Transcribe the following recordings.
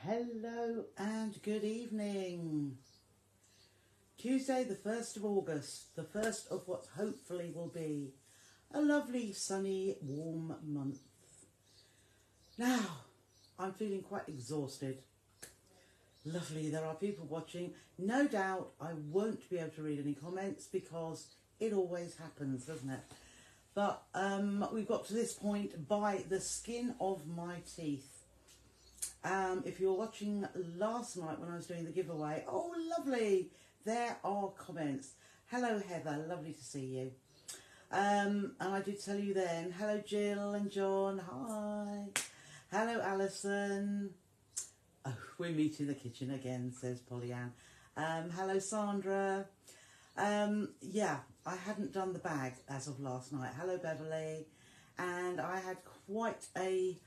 Hello and good evening. Tuesday the 1st of August, the first of what hopefully will be a lovely sunny warm month. Now, I'm feeling quite exhausted. Lovely, there are people watching. No doubt I won't be able to read any comments because it always happens, doesn't it? But we've got to this point by the skin of my teeth. If you were watching last night when I was doing the giveaway, oh lovely, there are comments. Hello Heather, lovely to see you. And I did tell you then, hello Jill and John, hi. Hello Alison. Oh, we meet in the kitchen again, says Pollyann. Hello Sandra. Yeah, I hadn't done the bag as of last night. Hello Beverly. And I had quite a...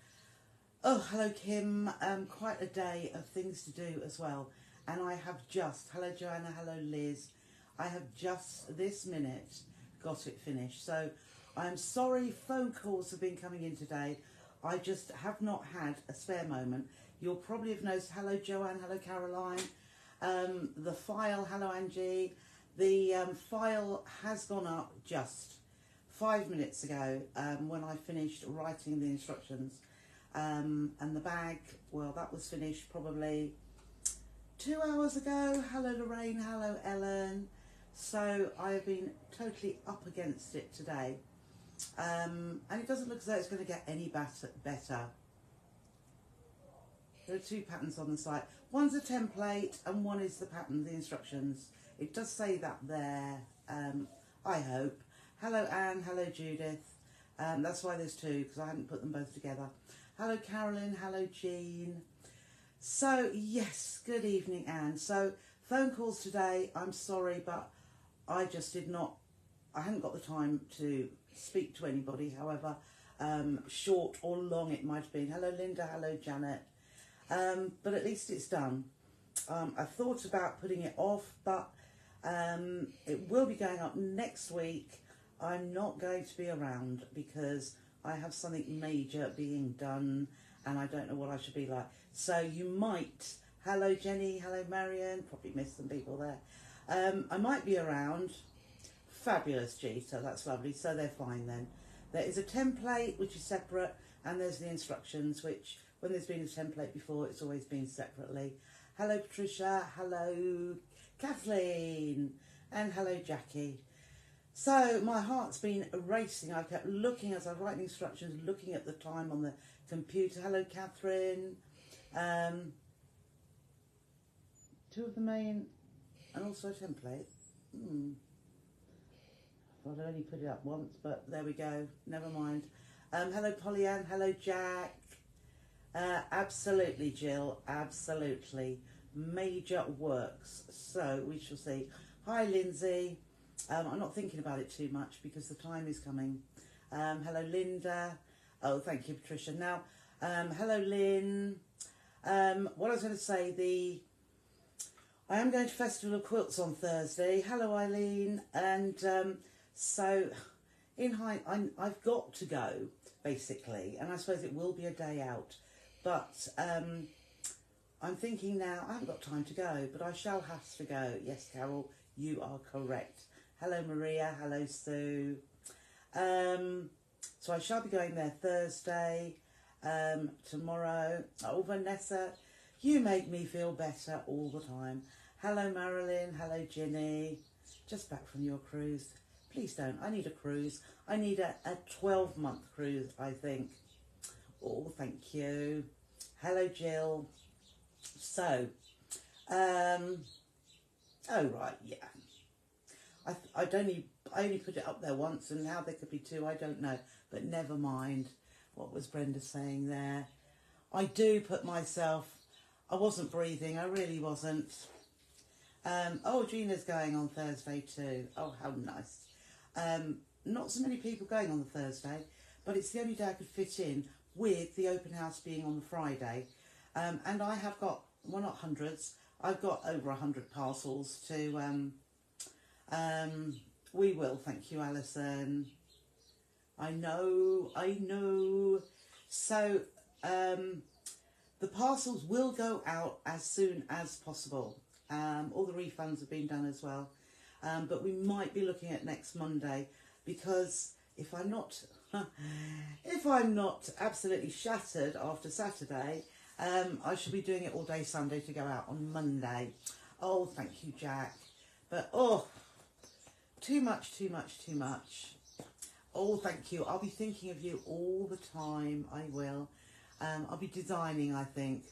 Oh, hello Kim, quite a day of things to do as well. And I have just, hello Joanna, hello Liz, I have just this minute got it finished. So I'm sorry phone calls have been coming in today. I just have not had a spare moment. You'll probably have noticed, hello Joanne, hello Caroline, the file, hello Angie, the file has gone up just 5 minutes ago when I finished writing the instructions. And the bag, well, that was finished probably 2 hours ago. Hello Lorraine, hello Ellen. So I've been totally up against it today. And it doesn't look as though it's going to get any better. There are two patterns on the site. One's a template and one is the pattern, the instructions. It does say that there, I hope. Hello Anne, hello Judith. That's why there's two, because I hadn't put them both together. Hello Carolyn, hello Jean. So yes, good evening Anne. So phone calls today, I'm sorry, but I just did not, I hadn't got the time to speak to anybody, however short or long it might have been. Hello Linda, hello Janet. But at least it's done. I thought about putting it off, but it will be going up next week. I'm not going to be around because I have something major being done and I don't know what I should be like. So you might, hello Jenny, hello Marion, probably missed some people there. I might be around. Fabulous Gita, that's lovely, so they're fine then. There is a template which is separate and there's the instructions which, when there's been a template before, it's always been separately. Hello Patricia, hello Kathleen, and hello Jackie. So my heart's been racing. I kept looking as I was writing instructions, looking at the time on the computer. Hello, Catherine. Two of the main and also a template. I'd only put it up once, but there we go. Never mind. Hello, Pollyann. Hello, Jack. Absolutely, Jill. Absolutely. Major works. So we shall see. Hi, Lindsay. I'm not thinking about it too much because the time is coming. Hello Linda. Oh, thank you Patricia. Now, hello Lynn. What I was going to say, I am going to Festival of Quilts on Thursday. Hello Eileen. And so in I've got to go basically, and I suppose it will be a day out. But I'm thinking now, I haven't got time to go, but I shall have to go. Yes, Carol, you are correct. Hello Maria, hello Sue. So I shall be going there Thursday, tomorrow. Oh Vanessa, you make me feel better all the time. Hello Marilyn, hello Ginny. Just back from your cruise. Please don't, I need a cruise. I need a 12-month cruise, I think. Oh, thank you. Hello Jill. So, oh right, yeah. I only put it up there once, and how there could be two, I don't know. But never mind. What was Brenda saying there? I do put myself... I wasn't breathing. I really wasn't. Oh, Gina's going on Thursday too. Oh, how nice. Not so many people going on the Thursday, but it's the only day I could fit in with the open house being on the Friday. And I have got, well, not hundreds. I've got over 100 parcels to... we will, thank you, Alison. I know. So, the parcels will go out as soon as possible. All the refunds have been done as well. But we might be looking at next Monday, because if I'm not absolutely shattered after Saturday, I should be doing it all day Sunday to go out on Monday. Oh, thank you, Jack. But oh, too much. Oh, thank you. I'll be thinking of you all the time. I will. I'll be designing, I think.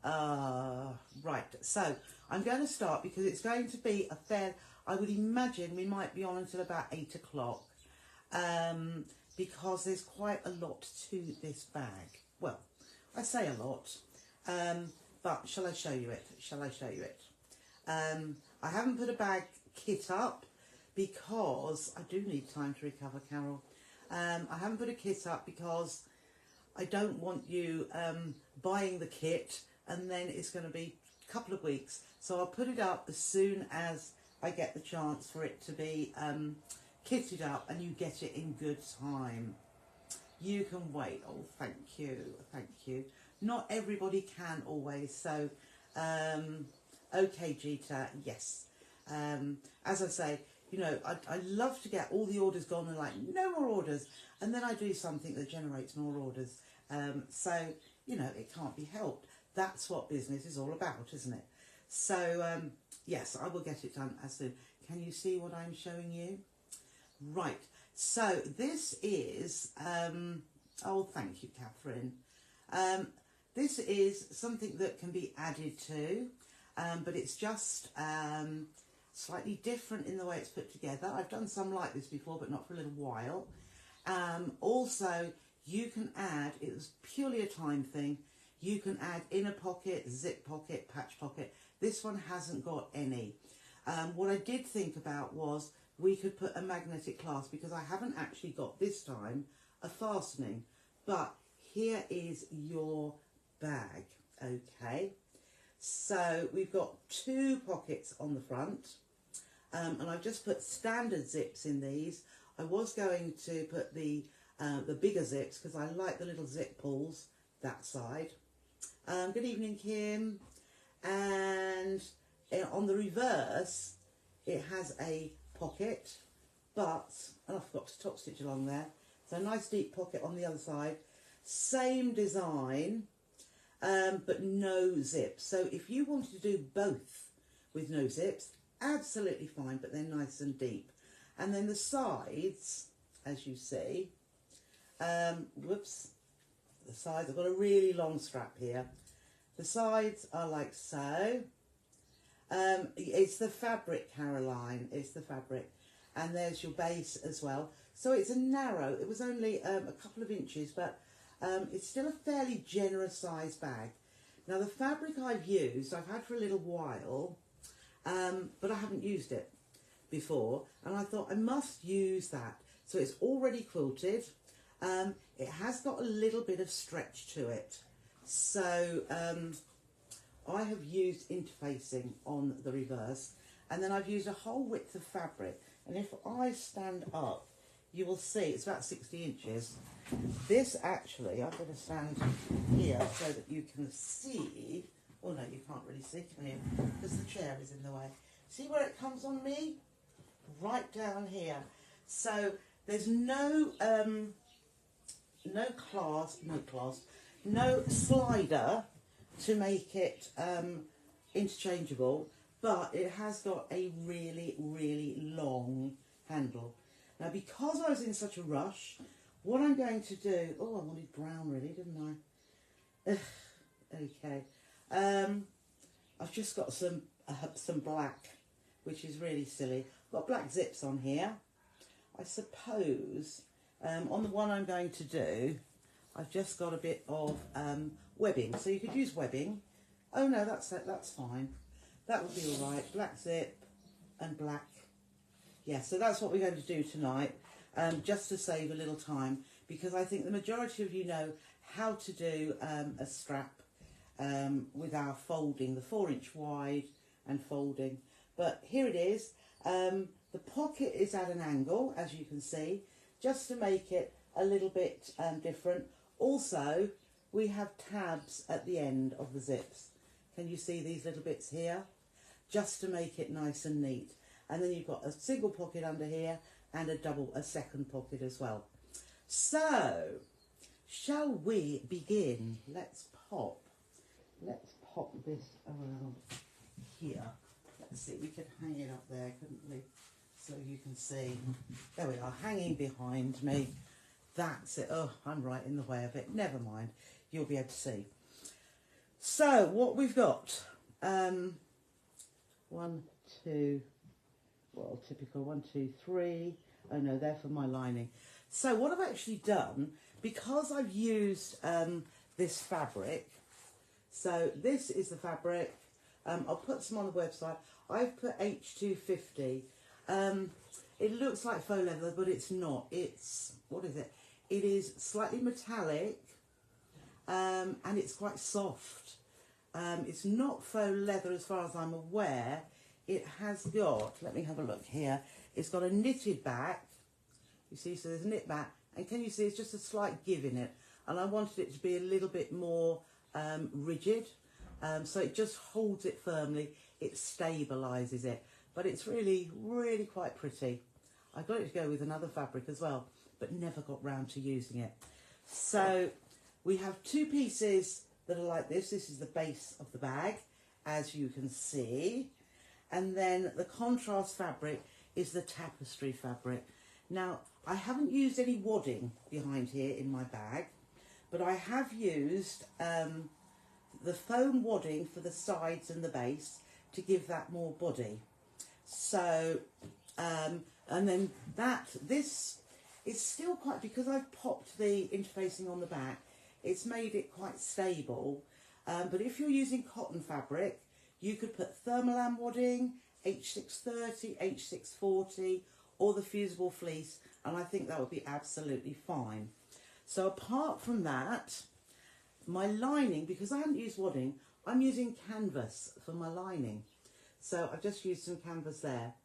Right, so I'm going to start, because it's going to be a fair, I would imagine we might be on until about 8 o'clock, because there's quite a lot to this bag. Well, I say a lot, but shall I show you it? I haven't put a bag kit up, because I do need time to recover, Carol. I haven't put a kit up because I don't want you buying the kit and then it's going to be a couple of weeks. So I'll put it up as soon as I get the chance for it to be kitted up, and you get it in good time. You can wait. Oh, thank you. Not everybody can always. So, okay, Gita, yes. As I say, you know, I love to get all the orders gone and like, no more orders. And then I do something that generates more orders. So, you know, it can't be helped. That's what business is all about, isn't it? So, yes, I will get it done as soon. Can you see what I'm showing you? Right. So this is, oh, thank you, Catherine. This is something that can be added to, but it's just slightly different in the way it's put together. I've done some like this before, but not for a little while. Also, you can add, it was purely a time thing, you can add inner pocket, zip pocket, patch pocket. This one hasn't got any. What I did think about was we could put a magnetic clasp, because I haven't actually got this time a fastening. But here is your bag, okay? So we've got 2 pockets on the front, and I've just put standard zips in these. I was going to put the bigger zips, because I like the little zip pulls that side. Good evening, Kim. And on the reverse, it has a pocket, but, and I forgot to top stitch along there, so a nice deep pocket on the other side. Same design, but no zips. So if you wanted to do both with no zips, absolutely fine, but they're nice and deep. And then the sides, as you see, whoops, the sides, I've got a really long strap here. The sides are like so. It's the fabric, Caroline, it's the fabric. And there's your base as well. So it's a narrow, it was only a couple of inches, but it's still a fairly generous size bag. Now the fabric I've used, I've had for a little while, but I haven't used it before. And I thought I must use that. So it's already quilted. It has got a little bit of stretch to it. So I have used interfacing on the reverse, and then I've used a whole width of fabric. And if I stand up, you will see it's about 60 inches. This actually, I'm going to stand here so that you can see. Oh no, you can't really see, can you? Because the chair is in the way. See where it comes on me? Right down here. So there's no slider to make it interchangeable, but it has got a really, really long handle. Now, because I was in such a rush, what I'm going to do, oh, I wanted brown really, didn't I? Okay. I've just got some black, which is really silly. I've got black zips on here. I suppose on the one I'm going to do, I've just got a bit of webbing. So you could use webbing. Oh no, that's fine. That would be all right. Black zip and black. Yeah, so that's what we're going to do tonight, just to save a little time, because I think the majority of you know how to do a strap with our folding, the 4-inch wide and folding. But here it is. The pocket is at an angle, as you can see, just to make it a little bit different. Also, we have tabs at the end of the zips. Can you see these little bits here? Just to make it nice and neat. And then you've got a single pocket under here and a second pocket as well. So, shall we begin? Let's pop this around here. Let's see, we could hang it up there, couldn't we? So you can see. There we are, hanging behind me. That's it. Oh, I'm right in the way of it. Never mind. You'll be able to see. So, what we've got. 1, 2, well, typical 1, 2, 3. Oh no, they're for my lining. So what I've actually done, because I've used this fabric, so this is the fabric, I'll put some on the website. I've put H250. It looks like faux leather, but it's not. It's, what is it? It is slightly metallic, and it's quite soft. It's not faux leather as far as I'm aware. It has got, let me have a look here, it's got a knitted back, you see, so there's a knit back, and can you see it's just a slight give in it, and I wanted it to be a little bit more rigid, so it just holds it firmly, it stabilises it, but it's really, really quite pretty. I got it to go with another fabric as well, but never got round to using it. So we have 2 pieces that are like this. This is the base of the bag, as you can see. And then the contrast fabric is the tapestry fabric. Now, I haven't used any wadding behind here in my bag, but I have used the foam wadding for the sides and the base to give that more body. So, and then this is still quite, because I've popped the interfacing on the back, it's made it quite stable. But if you're using cotton fabric, you could put thermolam wadding, H630, H640, or the fusible fleece, and I think that would be absolutely fine. So apart from that, my lining, because I haven't used wadding, I'm using canvas for my lining. So I've just used some canvas there.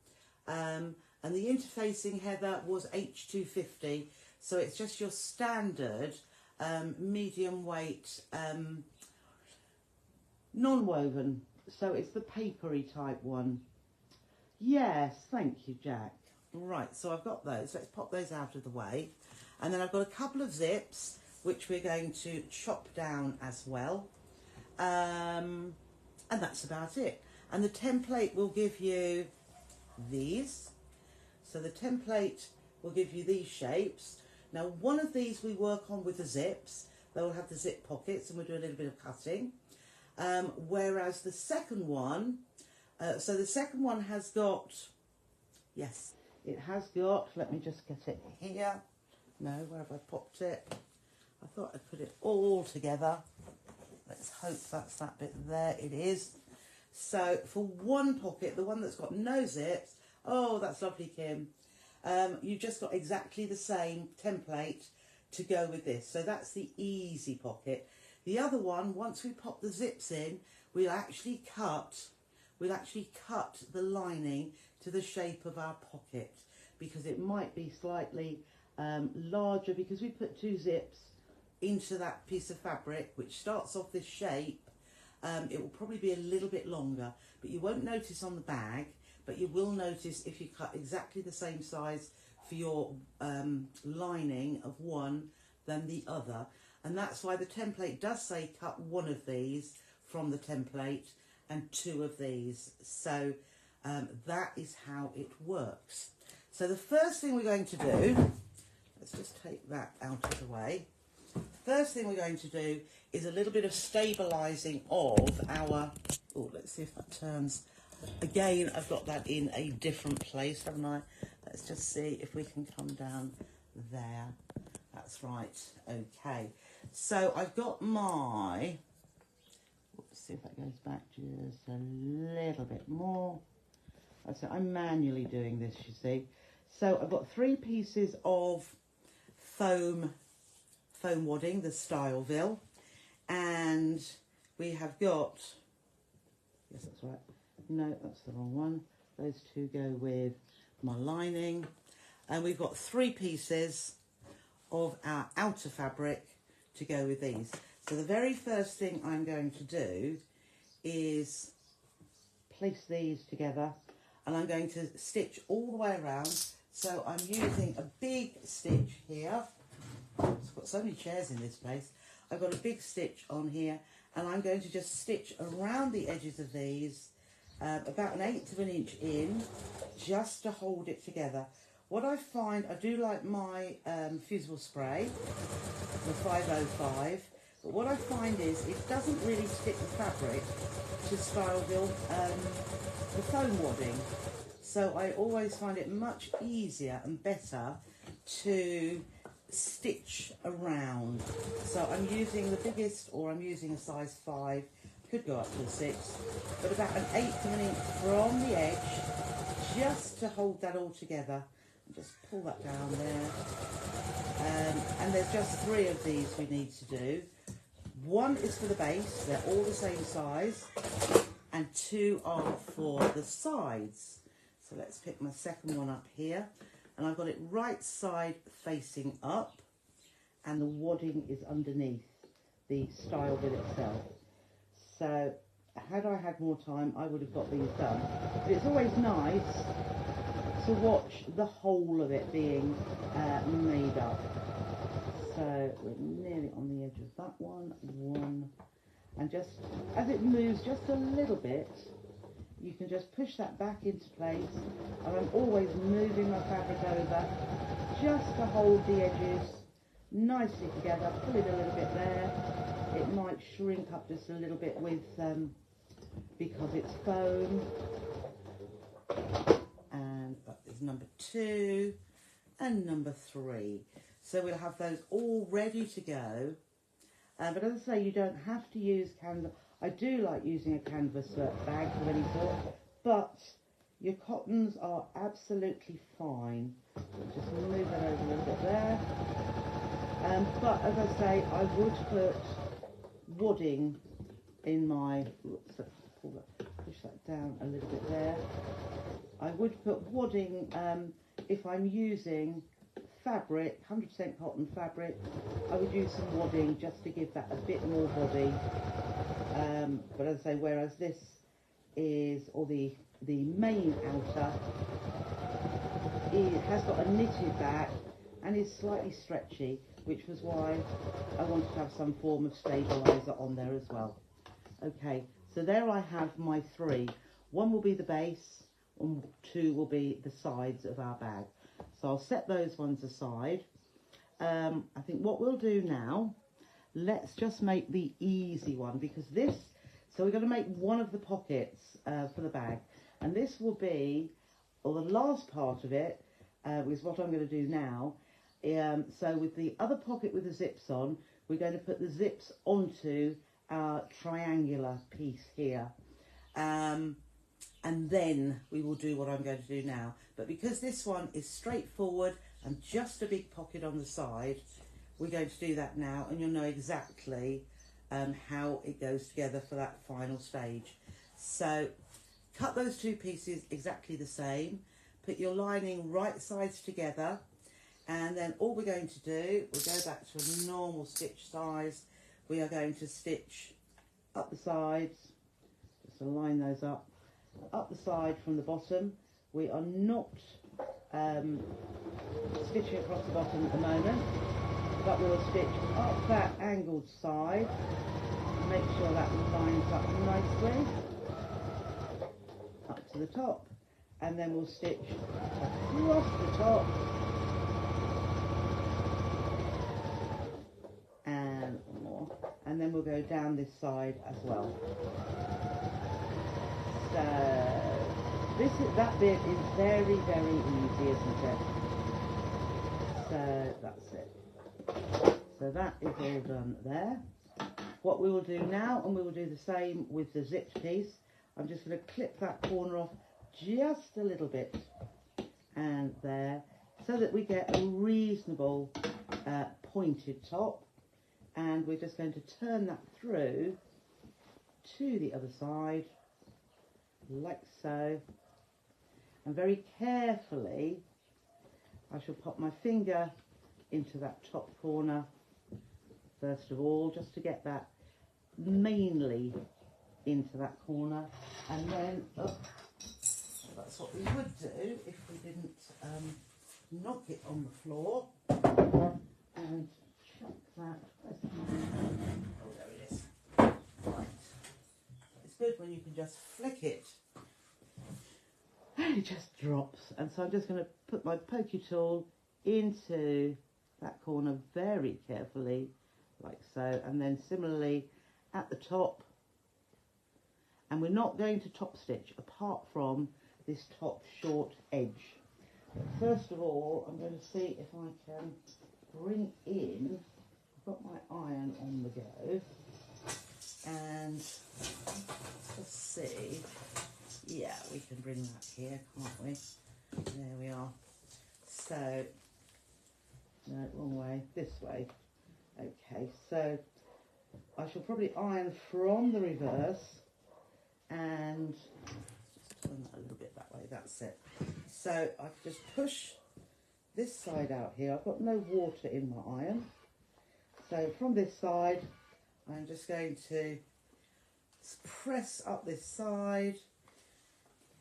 And the interfacing, Heather, was H250, so it's just your standard medium weight non-woven. So it's the papery type one. Yes, thank you, Jack. Right, so I've got those. Let's pop those out of the way. And then I've got a couple of zips, which we're going to chop down as well. And that's about it. And the template will give you these. So the template will give you these shapes. Now, one of these we work on with the zips. They will have the zip pockets, and we'll do a little bit of cutting. Whereas the second one, so the second one has got, yes, it has got, let me just get it here. No, where have I popped it? I thought I'd put it all together. Let's hope that's that bit there. It is. So for one pocket, the one that's got no zips, oh, that's lovely, Kim. You've just got exactly the same template to go with this. So that's the easy pocket. The other one, once we pop the zips in, we'll actually cut the lining to the shape of our pocket, because it might be slightly larger, because we put 2 zips into that piece of fabric, which starts off this shape. It will probably be a little bit longer, but you won't notice on the bag, but you will notice if you cut exactly the same size for your lining of one than the other. And that's why the template does say cut 1 of these from the template and 2 of these. So that is how it works. So the first thing we're going to do, let's just take that out of the way. First thing we're going to do is a little bit of stabilising of our, oh, let's see if that turns. Again, I've got that in a different place, haven't I? Let's just see if we can come down there. That's right. Okay. So I've got my, let's see if that goes back just a little bit more. So I'm manually doing this, you see. So I've got 3 pieces of foam wadding, the Styleville, and we have got, yes, that's right. No, that's the wrong one. Those 2 go with my lining. And we've got 3 pieces of our outer fabric to go with these. So the very first thing I'm going to do is place these together, and I'm going to stitch all the way around. So I'm using a big stitch here. I've got so many chairs in this place. I've got a big stitch on here, and I'm going to just stitch around the edges of these about 1/8 of an inch in, just to hold it together. What I find, I do like my fusible spray, the 505, but what I find is it doesn't really stick the fabric to style the foam wadding. So I always find it much easier and better to stitch around. So I'm using the biggest, or I'm using a size 5, could go up to a 6, but about 1/8 of an inch from the edge, just to hold that all together. And just pull that down there. And there's just 3 of these we need to do. 1 is for the base, they're all the same size, and 2 are for the sides. So let's pick my second one up here, and I've got it right side facing up, and the wadding is underneath the style bit itself. So had I had more time, I would have got these done. But it's always nice to watch the whole of it being made up. So we're nearly on the edge of that one, and just as it moves just a little bit, you can just push that back into place, and I'm always moving my fabric over just to hold the edges nicely together. Pull it a little bit there. It might shrink up just a little bit with because it's foam. And that is number 2 and number 3. So we'll have those all ready to go. But as I say, you don't have to use canvas. I do like using a canvas bag of any sort, but your cottons are absolutely fine. Just move that over a little bit there. But as I say, I would put wadding in my, push that down a little bit there. I would put wadding if I'm using fabric, 100% cotton fabric. I would use some wadding just to give that a bit more body. But as I say, whereas this is, or the main outer, it has got a knitted back and is slightly stretchy, which was why I wanted to have some form of stabiliser on there as well. Okay, so there I have my 3. 1 will be the base, and 2 will be the sides of our bag. So I'll set those ones aside. I think what we'll do now, let's just make the easy one, because this, so we're going to make one of the pockets for the bag, and this will be, or the last part of it is what I'm going to do now. So with the other pocket with the zips on, we're going to put the zips onto our triangular piece here. And then we will do what I'm going to do now. But because this one is straightforward and just a big pocket on the side, we're going to do that now, and you'll know exactly how it goes together for that final stage. So cut those 2 pieces exactly the same, put your lining right sides together, and then all we're going to do, we'll go back to a normal stitch size. We are going to stitch up the sides, just to line those up the side from the bottom. We are not stitching across the bottom at the moment, but we'll stitch up that angled side, make sure that lines up nicely up to the top, and then we'll stitch across the top and more, and then we'll go down this side as well. So that bit is very, very easy, isn't it? So that's it. So that is all done there. What we will do now, and we will do the same with the zipped piece, I'm just going to clip that corner off just a little bit, and there, so that we get a reasonable pointed top, and we're just going to turn that through to the other side, like so, and very carefully I shall pop my finger into that top corner first of all, just to get that mainly into that corner, and then that's what we would do if we didn't knock it on the floor, and chuck that. Oh, there it is. Right. It's good when you can just flick it and it just drops. And so I'm just going to put my pokey tool into that corner very carefully, like so, and then similarly at the top. And we're not going to top stitch apart from this top short edge. But first of all, I'm going to see if I can bring in, I've got my iron on the go, and let's see, yeah, we can bring that here, can't we? There we are. So, no, wrong way, this way. Okay, so I shall probably iron from the reverse, and just turn that a little bit that way, that's it. So I just push this side out here. I've got no water in my iron. So from this side, I'm just going to press up this side,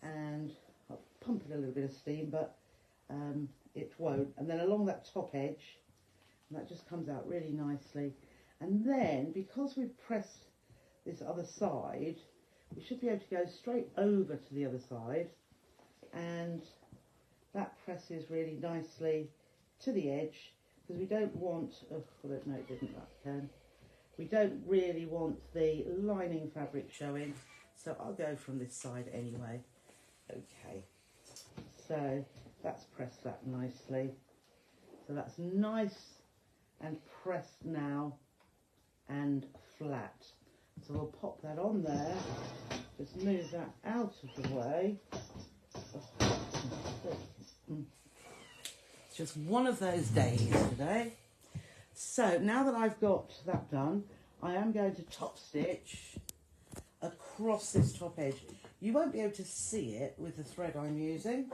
and I'll pump it a little bit of steam, but it won't. And then along that top edge, and that just comes out really nicely. And then, because we've pressed this other side, we should be able to go straight over to the other side, and that presses really nicely to the edge, because we don't want, oh, well, no, it didn't, that can. We don't really want the lining fabric showing, so I'll go from this side anyway. Okay, so that's pressed that nicely. So that's nice and pressed now and flat. So we'll pop that on there, just move that out of the way. It's just one of those days today. So now that I've got that done, I am going to top stitch across this top edge. You won't be able to see it with the thread I'm using.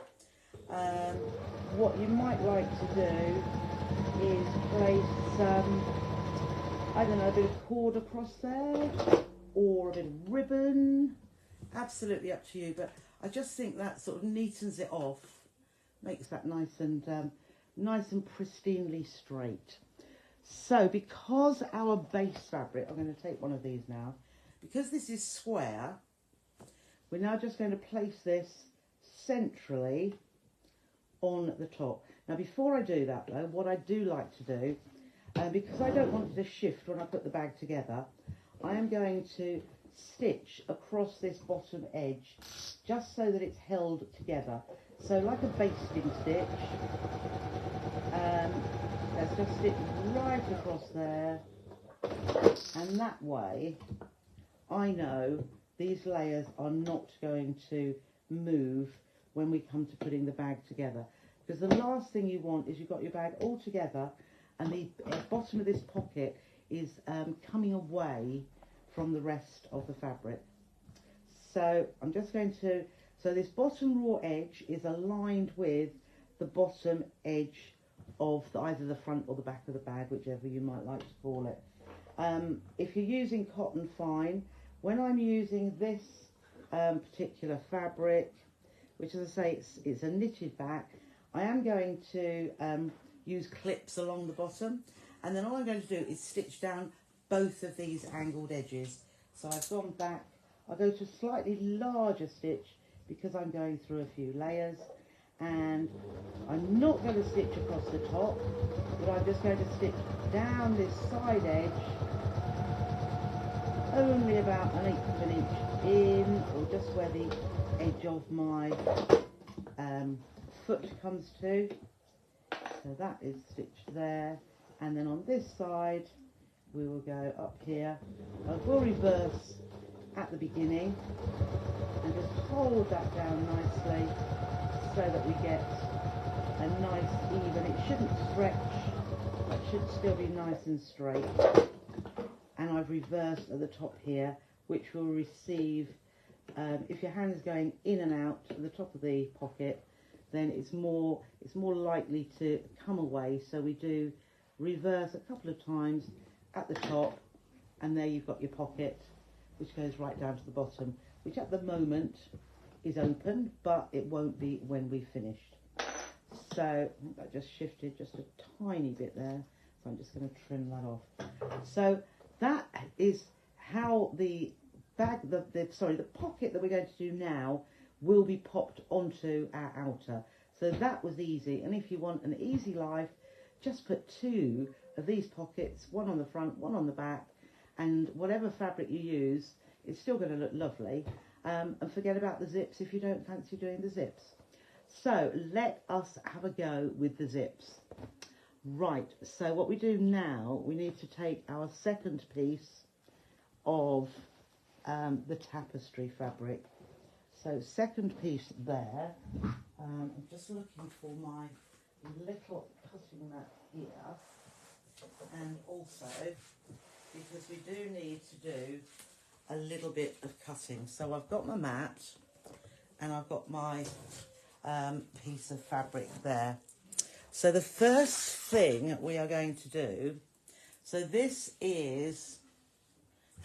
What you might like to do is place I don't know, a bit of cord across there, or a bit of ribbon, absolutely up to you, but I just think that sort of neatens it off, makes that nice and pristinely straight. So because our base fabric, I'm going to take one of these now, because this is square, we're now just going to place this centrally on the top. Now before I do that though, what I do like to do, because I don't want it to shift when I put the bag together, I am going to stitch across this bottom edge just so that it's held together. So like a basting stitch, let's just stitch right across there, and that way I know these layers are not going to move when we come to putting the bag together, because the last thing you want is you've got your bag all together and the bottom of this pocket is coming away from the rest of the fabric. So I'm just going to, so this bottom raw edge is aligned with the bottom edge of either the front or the back of the bag, whichever you might like to call it. If you're using cotton, fine. When I'm using this particular fabric, which, as I say, it's a knitted back, I am going to use clips along the bottom, and then all I'm going to do is stitch down both of these angled edges. So I've gone back, I'll go to a slightly larger stitch because I'm going through a few layers, and I'm not going to stitch across the top, but I'm just going to stitch down this side edge only about 1/8 of an inch in, or just where the edge of my foot comes to. So that is stitched there, and then on this side we will go up here. I will reverse at the beginning and just hold that down nicely so that we get a nice even, it shouldn't stretch, it should still be nice and straight. And I've reversed at the top here, which will receive, if your hand is going in and out at the top of the pocket, then it's more likely to come away. So we do reverse a couple of times at the top, and there you've got your pocket, which goes right down to the bottom, which at the moment is open, but it won't be when we've finished. So I think that just shifted just a tiny bit there, so I'm just going to trim that off. So that is how the bag, the pocket that we're going to do now will be popped onto our outer. So that was easy, and if you want an easy life, just put 2 of these pockets, one on the front, one on the back, and whatever fabric you use, it's still going to look lovely. And forget about the zips if you don't fancy doing the zips. So let us have a go with the zips. Right, so what we do now, we need to take our second piece of the tapestry fabric. So second piece there. I'm just looking for my little cutting mat here, and also because we do need to do a little bit of cutting. So I've got my mat and I've got my piece of fabric there. So the first thing we are going to do, so this is,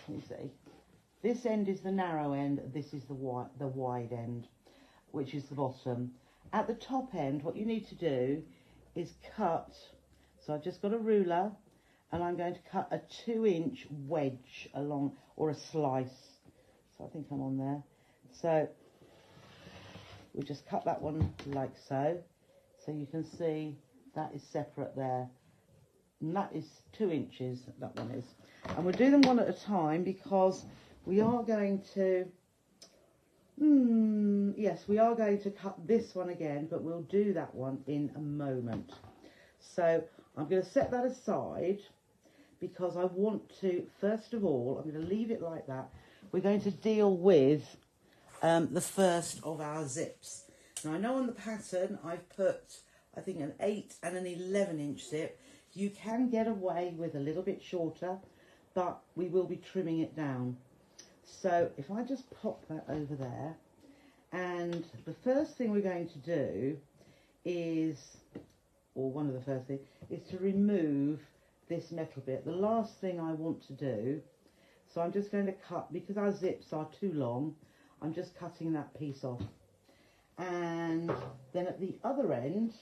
let me see, this end is the narrow end, this is the wide end, which is the bottom. At the top end, what you need to do is cut, so I've just got a ruler, and I'm going to cut a 2-inch wedge along, or a slice. So I think I'm on there. So we just cut that one like so. So you can see that is separate there. And that is 2 inches, that one is. And we'll do them one at a time because we are going to, yes, we are going to cut this one again, but we'll do that one in a moment. So I'm going to set that aside because I want to, first of all, I'm going to leave it like that. We're going to deal with the first of our zips. Now I know on the pattern I've put, I think, an 8 and an 11-inch zip. You can get away with a little bit shorter, but we will be trimming it down. So if I just pop that over there, and the first thing we're going to do is, or one of the first things, is to remove this metal bit. The last thing I want to do, so I'm just going to cut, because our zips are too long, I'm just cutting that piece off. And then at the other end,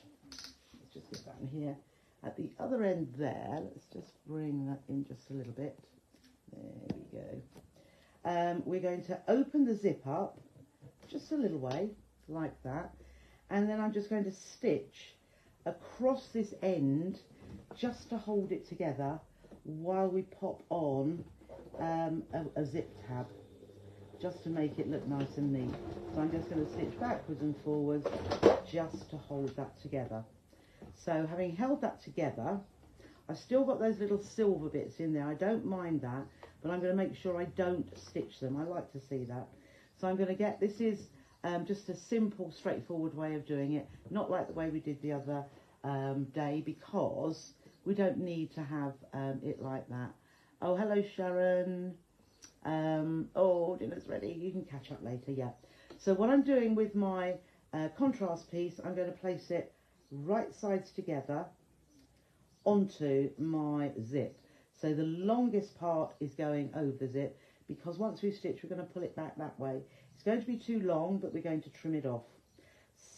let's just get that in here, at the other end there, let's just bring that in just a little bit. There we go. We're going to open the zip up just a little way, like that. And then I'm just going to stitch across this end just to hold it together while we pop on a zip tab, just to make it look nice and neat. So I'm just going to stitch backwards and forwards just to hold that together. So having held that together, I've still got those little silver bits in there. I don't mind that, but I'm going to make sure I don't stitch them. I like to see that. So I'm going to get, this is just a simple, straightforward way of doing it, not like the way we did the other day, because we don't need to have it like that. Oh, hello, Sharon. Oh, dinner's ready. You can catch up later, yeah. So what I'm doing with my contrast piece, I'm going to place it right sides together onto my zip. So the longest part is going over the zip, because once we've stitched, we're going to pull it back that way. It's going to be too long, but we're going to trim it off.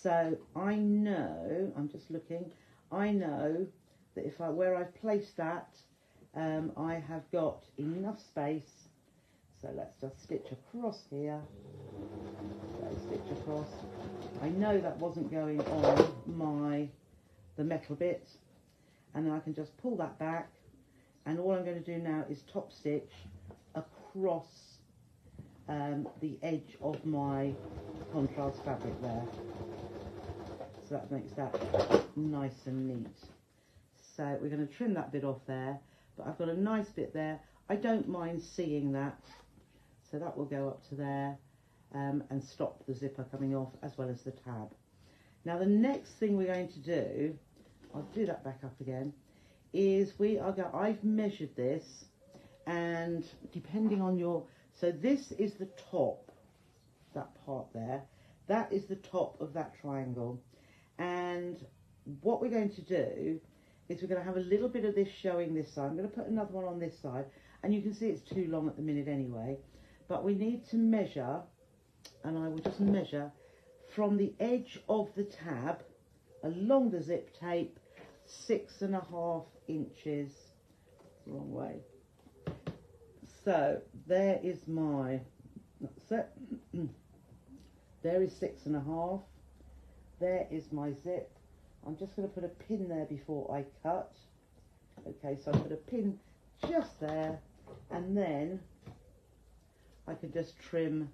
So I know, I'm just looking, I know that if where I've placed that, I have got enough space. So let's just stitch across here. So stitch across. I know that wasn't going on the metal bit, and then I can just pull that back, and all I'm going to do now is top stitch across the edge of my contrast fabric there. So that makes that nice and neat. So we're going to trim that bit off there, but I've got a nice bit there. I don't mind seeing that, so that will go up to there and stop the zipper coming off, as well as the tab. Now the next thing we're going to do, I'll do that back up again, is I've measured this, and depending on your, so this is the top, that part there, that is the top of that triangle. And what we're going to do is we're going to have a little bit of this showing this side. I'm going to put another one on this side, and you can see it's too long at the minute anyway, but we need to measure, and I will just measure from the edge of the tab along the zip tape, 6.5 inches. Wrong way. So there is my, that's it. There is 6.5. There is my zip. I'm just going to put a pin there before I cut. Okay, so I put a pin just there, and then I can just trim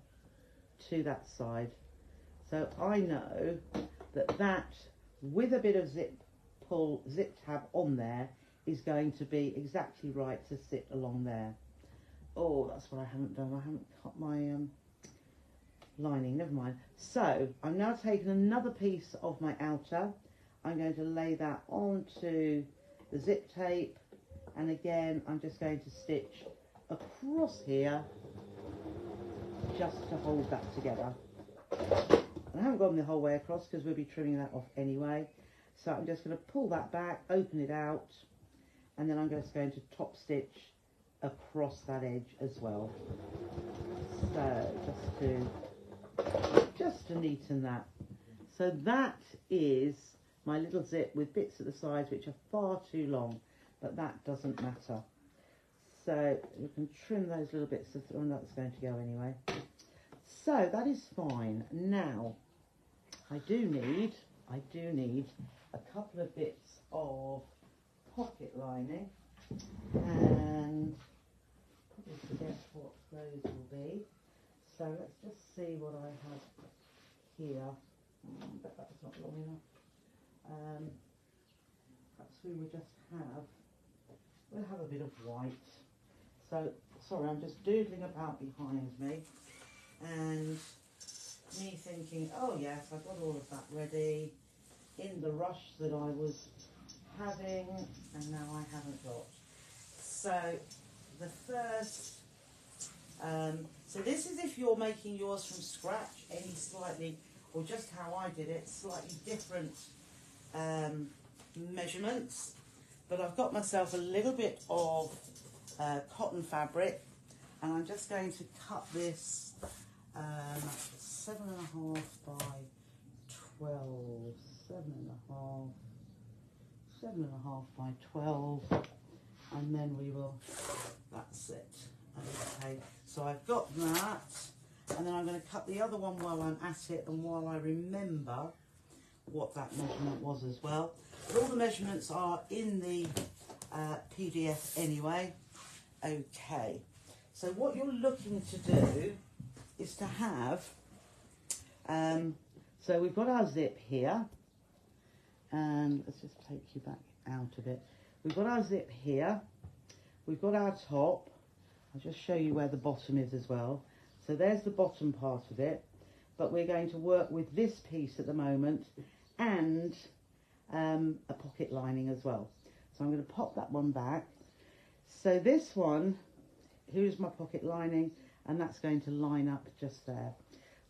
to that side. So I know that with a bit of zip tab on there is going to be exactly right to sit along there. Oh, that's what I haven't done. I haven't cut my lining, never mind. So I'm now taking another piece of my outer. I'm going to lay that onto the zip tape, and again I'm just going to stitch across here just to hold that together. And I haven't gone the whole way across because we'll be trimming that off anyway. So I'm just going to pull that back, open it out, and then I'm just going to top stitch across that edge as well. So just to neaten that. So that is my little zip with bits at the sides which are far too long, but that doesn't matter. So you can trim those little bits of, oh, that's going to go anyway. So that is fine. Now I do need a couple of bits of pocket lining, and probably forget what those will be. So let's just see what I have here. But that's not long enough. Perhaps we'll have a bit of white. So sorry, I'm just doodling about behind me, and me thinking, oh yes, I've got all of that ready in the rush that I was having, and now I haven't got. So the first, so this is if you're making yours from scratch, any slightly, or just how I did it, slightly different measurements. But I've got myself a little bit of cotton fabric, and I'm just going to cut this 7.5 by 12, 7.5 by 12, and then we will, that's it. Okay, so I've got that, and then I'm going to cut the other one while I'm at it and while I remember what that measurement was as well. But all the measurements are in the PDF anyway. Okay, so what you're looking to do is to have, so we've got our zip here, and let's just take you back out of it. We've got our zip here, we've got our top. I'll just show you where the bottom is as well. So there's the bottom part of it, but we're going to work with this piece at the moment, and a pocket lining as well. So I'm going to pop that one back. So this one, here's my pocket lining, and that's going to line up just there.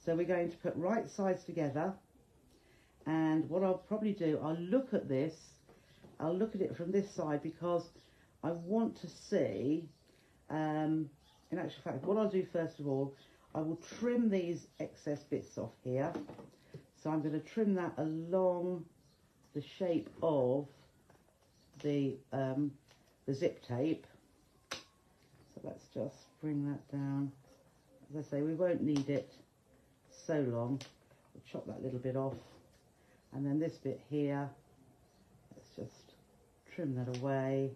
So we're going to put right sides together, and what I'll probably do, I'll look at this, I'll look at it from this side, because I want to see, in actual fact, what I'll do first of all, I will trim these excess bits off here. So I'm going to trim that along the shape of the zip tape. So let's just bring that down. As I say, we won't need it so long. We'll chop that little bit off, and then this bit here, let's just trim that away,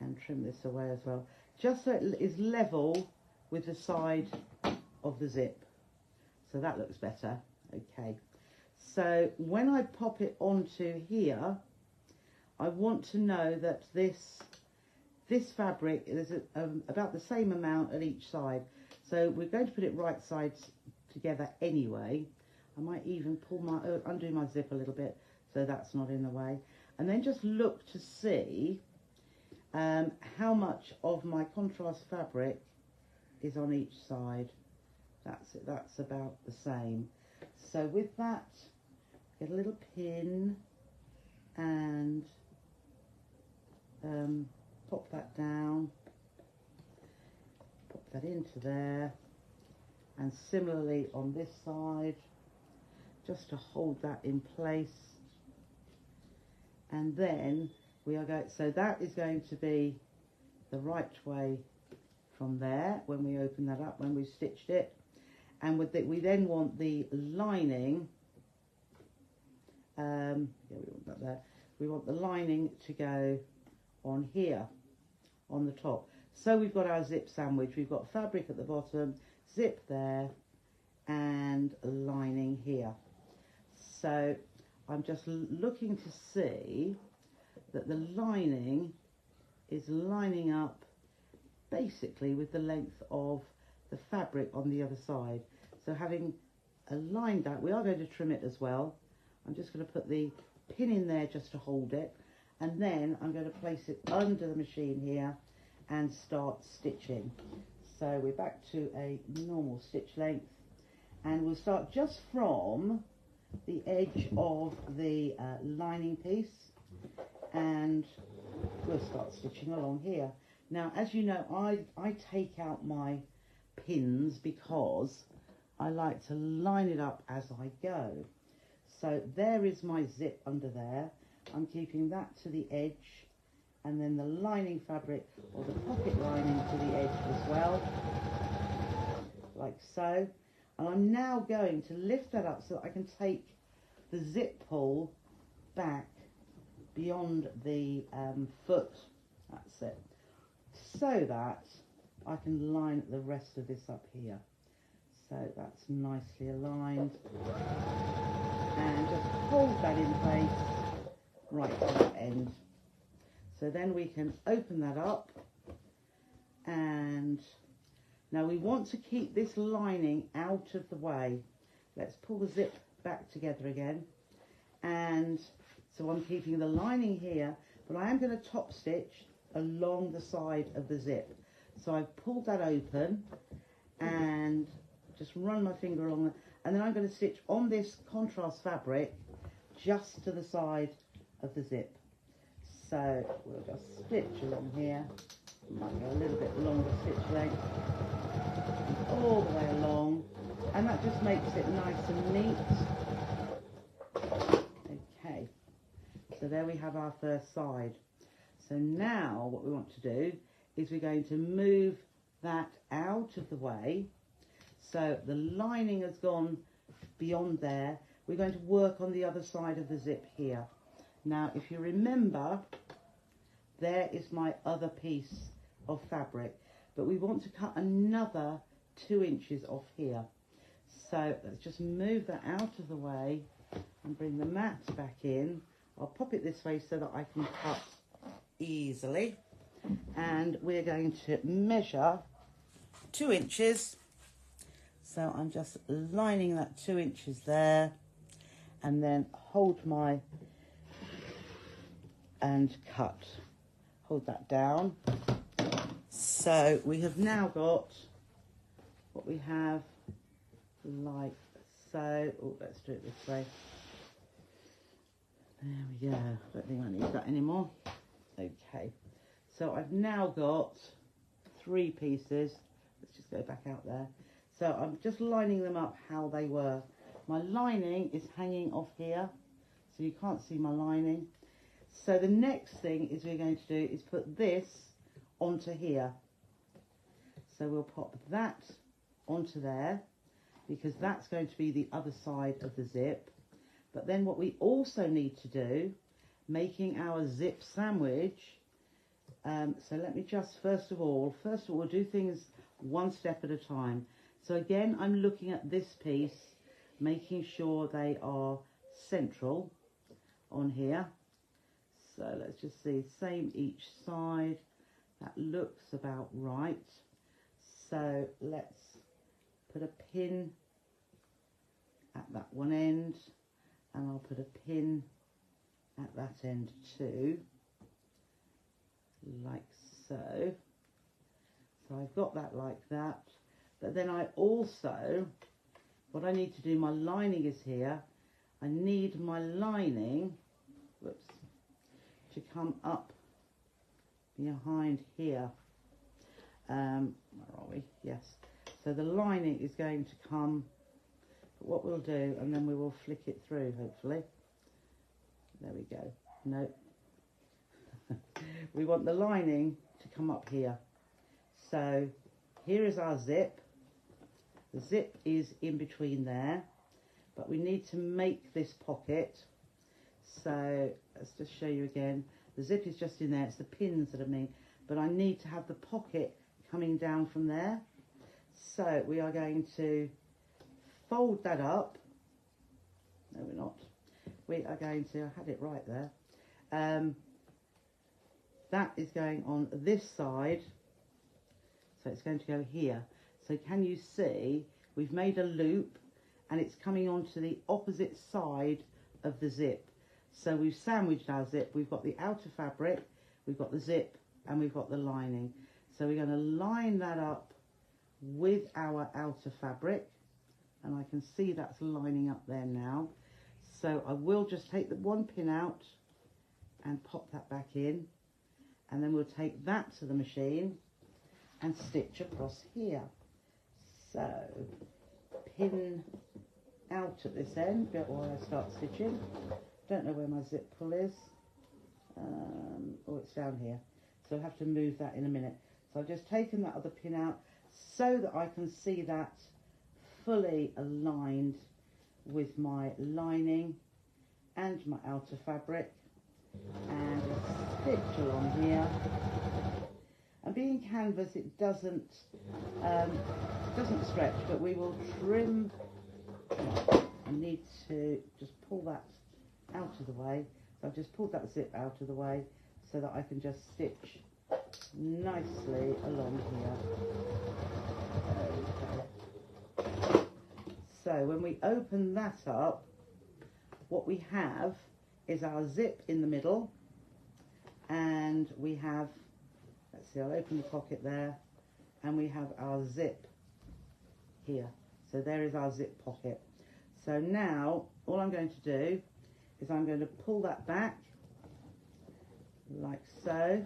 and trim this away as well, just so it is level with the side of the zip. So that looks better. Okay, so when I pop it onto here, I want to know that this fabric is about the same amount at each side. So we're going to put it right sides together anyway. I might even pull my undo my zip a little bit so that's not in the way, and then just look to see how much of my contrast fabric is on each side. That's it, that's about the same. So with that, get a little pin and pop that down, pop that into there, and similarly on this side, just to hold that in place. And then we are going, so that is going to be the right way from there when we open that up, when we've stitched it. And with it, we then want the lining, yeah, we want that there. We want the lining to go on here, on the top. So we've got our zip sandwich. We've got fabric at the bottom, zip there, and lining here. So I'm just looking to see that the lining is lining up basically with the length of the fabric on the other side. So having aligned that, we are going to trim it as well. I'm just going to put the pin in there just to hold it, and then I'm going to place it under the machine here and start stitching. So we're back to a normal stitch length, and we'll start just from the edge of the lining piece, and we'll start stitching along here. Now, as you know, I take out my pins because I like to line it up as I go. So there is my zip under there. I'm keeping that to the edge, and then the lining fabric or the pocket lining to the edge as well, like so. And I'm now going to lift that up so that I can take the zip pull back beyond the foot, that's it, so that I can line the rest of this up here. So that's nicely aligned, and just hold that in place right to that end. So then we can open that up, and now we want to keep this lining out of the way. Let's pull the zip back together again, and so I'm keeping the lining here, but I am going to top stitch along the side of the zip. So I've pulled that open and just run my finger along, and then I'm going to stitch on this contrast fabric just to the side of the zip. So we'll just stitch along here, might go a little bit longer stitch length, all the way along, and that just makes it nice and neat. Okay, so there we have our first side. So now what we want to do is we're going to move that out of the way. So the lining has gone beyond there. We're going to work on the other side of the zip here. Now, if you remember, there is my other piece of fabric, but we want to cut another 2 inches off here. So let's just move that out of the way and bring the mat back in. I'll pop it this way so that I can cut easily. And we're going to measure 2 inches. So I'm just lining that 2 inches there, and then hold my, and cut. Hold that down. So we have now got what we have like so. Oh, let's do it this way. There we go. I don't think I need that anymore. Okay. So I've now got 3 pieces. Let's just go back out there. So I'm just lining them up how they were. My lining is hanging off here, so you can't see my lining. So the next thing is we're going to do is put this onto here. So we'll pop that onto there, because that's going to be the other side of the zip. But then what we also need to do, making our zip sandwich, so let me just, first of all, we'll do things one step at a time. So again, I'm looking at this piece, making sure they are central on here. So let's just see, same each side. That looks about right. So let's put a pin at that one end, and I'll put a pin at that end too, like so. So I've got that like that. But then I also, what I need to do, my lining is here. I need my lining, whoops, to come up behind here. Where are we? Yes. So the lining is going to come, but what we'll do, and then we will flick it through, hopefully. There we go. No. We want the lining to come up here. So here is our zip. The zip is in between there, but we need to make this pocket. So let's just show you again. The zip is just in there. It's the pins that are me, but I need to have the pocket coming down from there. So we are going to fold that up. No, we're not. We are going to, I had it right there. That is going on this side. So it's going to go here. So can you see, we've made a loop and it's coming onto the opposite side of the zip. So we've sandwiched our zip. We've got the outer fabric, we've got the zip, and we've got the lining. So we're going to line that up with our outer fabric, and I can see that's lining up there now. So I will just take the one pin out and pop that back in, and then we'll take that to the machine and stitch across here. So pin out at this end while I start stitching. Don't know where my zip pull is. Oh, it's down here. So I'll have to move that in a minute. So I've just taken that other pin out so that I can see that fully aligned with my lining and my outer fabric, and stitch along here. And being canvas, it doesn't stretch, but we will trim. I need to just pull that out of the way. So I've just pulled that zip out of the way so that I can just stitch nicely along here. Okay. So when we open that up, what we have is our zip in the middle, and we have, let's see, I'll open the pocket there, and we have our zip here. So there is our zip pocket. So now all I'm going to do is I'm going to pull that back like so.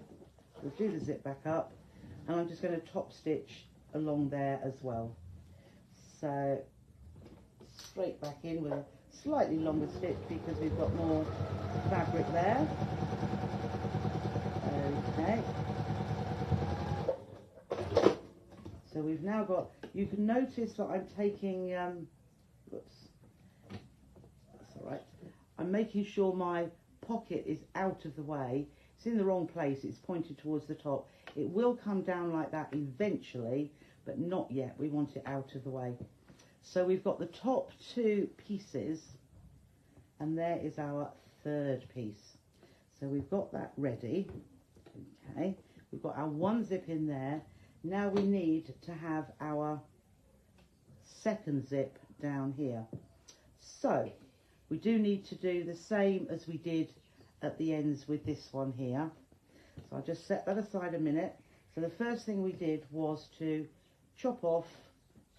We'll do the zip back up, and I'm just going to top stitch along there as well. So straight back in with a slightly longer stitch because we've got more fabric there. Okay. So we've now got, you can notice that I'm taking, whoops, that's all right. I'm making sure my pocket is out of the way. It's in the wrong place, it's pointed towards the top. It will come down like that eventually, but not yet. We want it out of the way. So we've got the top two pieces, and there is our third piece. So we've got that ready. Okay, we've got our one zip in there. Now we need to have our second zip down here. So we do need to do the same as we did at the ends with this one here. So I'll just set that aside a minute. So the first thing we did was to chop off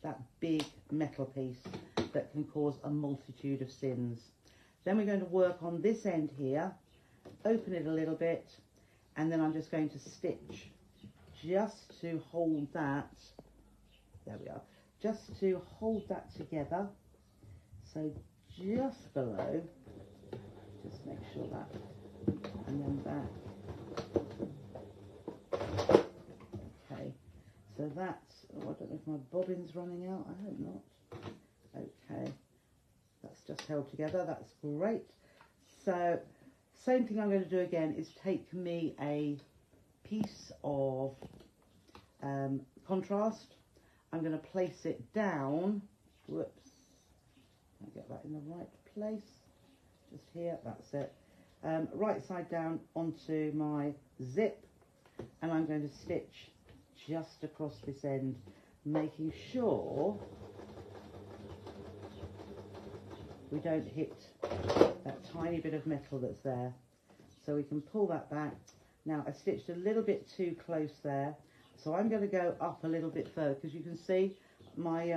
that big metal piece that can cause a multitude of sins. Then we're going to work on this end here, open it a little bit, and then I'm just going to stitch just to hold that, there we are, just to hold that together. So just below, just make sure that, and then back. Okay, so that's, oh, I don't know if my bobbin's running out, I hope not. Okay, that's just held together, that's great. So same thing I'm going to do again is take me a piece of contrast. I'm going to place it down, whoops, I'll get that in the right place, just here, that's it, right side down onto my zip, and I'm going to stitch just across this end, making sure we don't hit that tiny bit of metal that's there. So we can pull that back. Now I stitched a little bit too close there, so I'm going to go up a little bit further because you can see my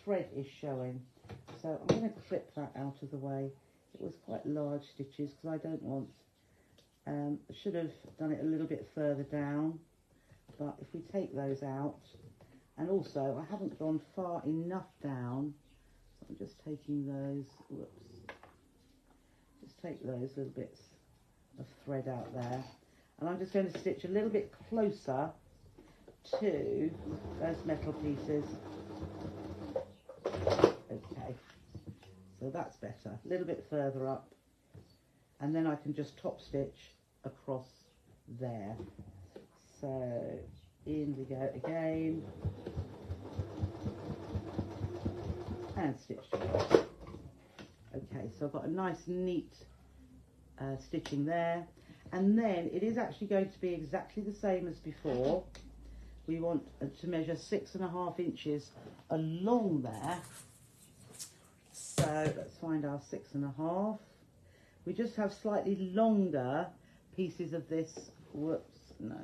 thread is showing. So I'm going to clip that out of the way. It was quite large stitches because I don't want I should have done it a little bit further down, but if we take those out, and also I haven't gone far enough down, so I'm just taking those, whoops, just take those little bits of thread out there, and I'm just going to stitch a little bit closer to those metal pieces. Okay, so that's better, a little bit further up, and then I can just top stitch across there. So in we go again, and stitch across. Okay, so I've got a nice neat stitching there, and then it is actually going to be exactly the same as before. We want to measure 6.5 inches along there. So let's find our 6.5. We just have slightly longer pieces of this. Whoops, no,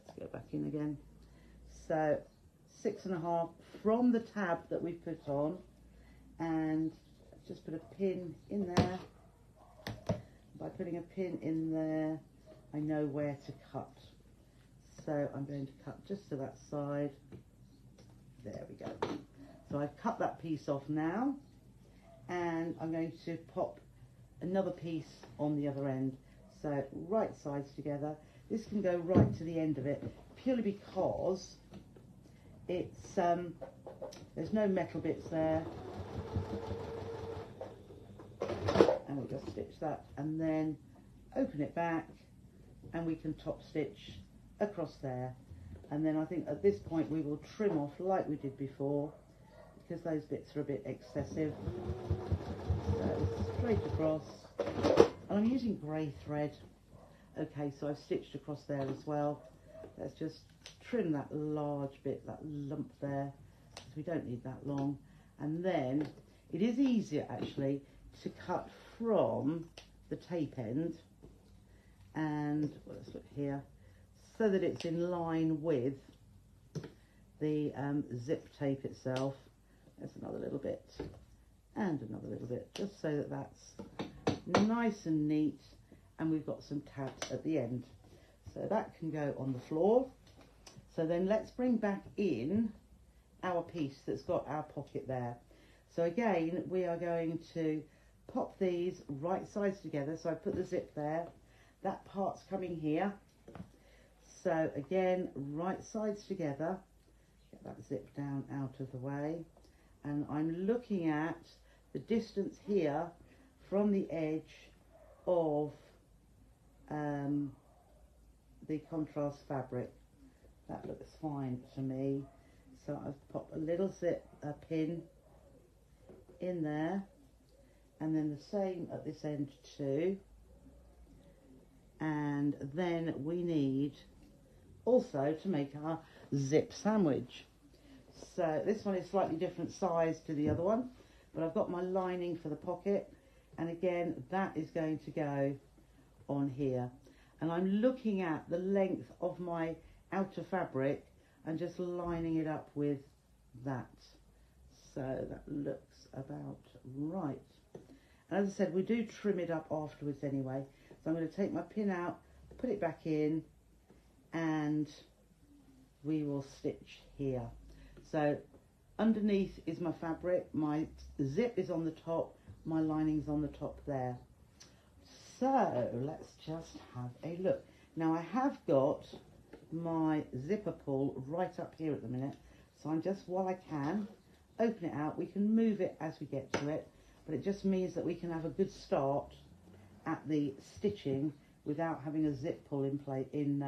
let's go back in again. So 6.5 from the tab that we put on, and just put a pin in there. By putting a pin in there, I know where to cut. So I'm going to cut just to that side. There we go. So I've cut that piece off now, and I'm going to pop another piece on the other end. So right sides together. This can go right to the end of it, purely because it's there's no metal bits there. And we'll just stitch that, and then open it back, and we can top stitch across there. And then I think at this point we will trim off like we did before, because those bits are a bit excessive. So straight across, and I'm using grey thread. Okay, so I've stitched across there as well. Let's just trim that large bit, that lump there, because we don't need that long. And then it is easier actually to cut from the tape end, and well, let's look here, so that it's in line with the zip tape itself. There's another little bit, and another little bit, just so that that's nice and neat, and we've got some tabs at the end. So that can go on the floor. So then let's bring back in our piece that's got our pocket there. So again, we are going to pop these right sides together. So I put the zip there, that part's coming here. So again, right sides together, get that zip down out of the way, and I'm looking at the distance here from the edge of the contrast fabric. That looks fine to me. So I've popped a little zip pin in there, and then the same at this end too. And then we need also to make our zip sandwich. So this one is slightly different size to the other one, but I've got my lining for the pocket, and again that is going to go on here. And I'm looking at the length of my outer fabric and just lining it up with that. So that looks about right. And as I said, we do trim it up afterwards anyway. So I'm going to take my pin out, put it back in, and we will stitch here. So underneath is my fabric, my zip is on the top, my lining's on the top there. So let's just have a look. Now I have got my zipper pull right up here at the minute, so I'm just, while I can, open it out. We can move it as we get to it, but it just means that we can have a good start at the stitching without having a zip pull in play in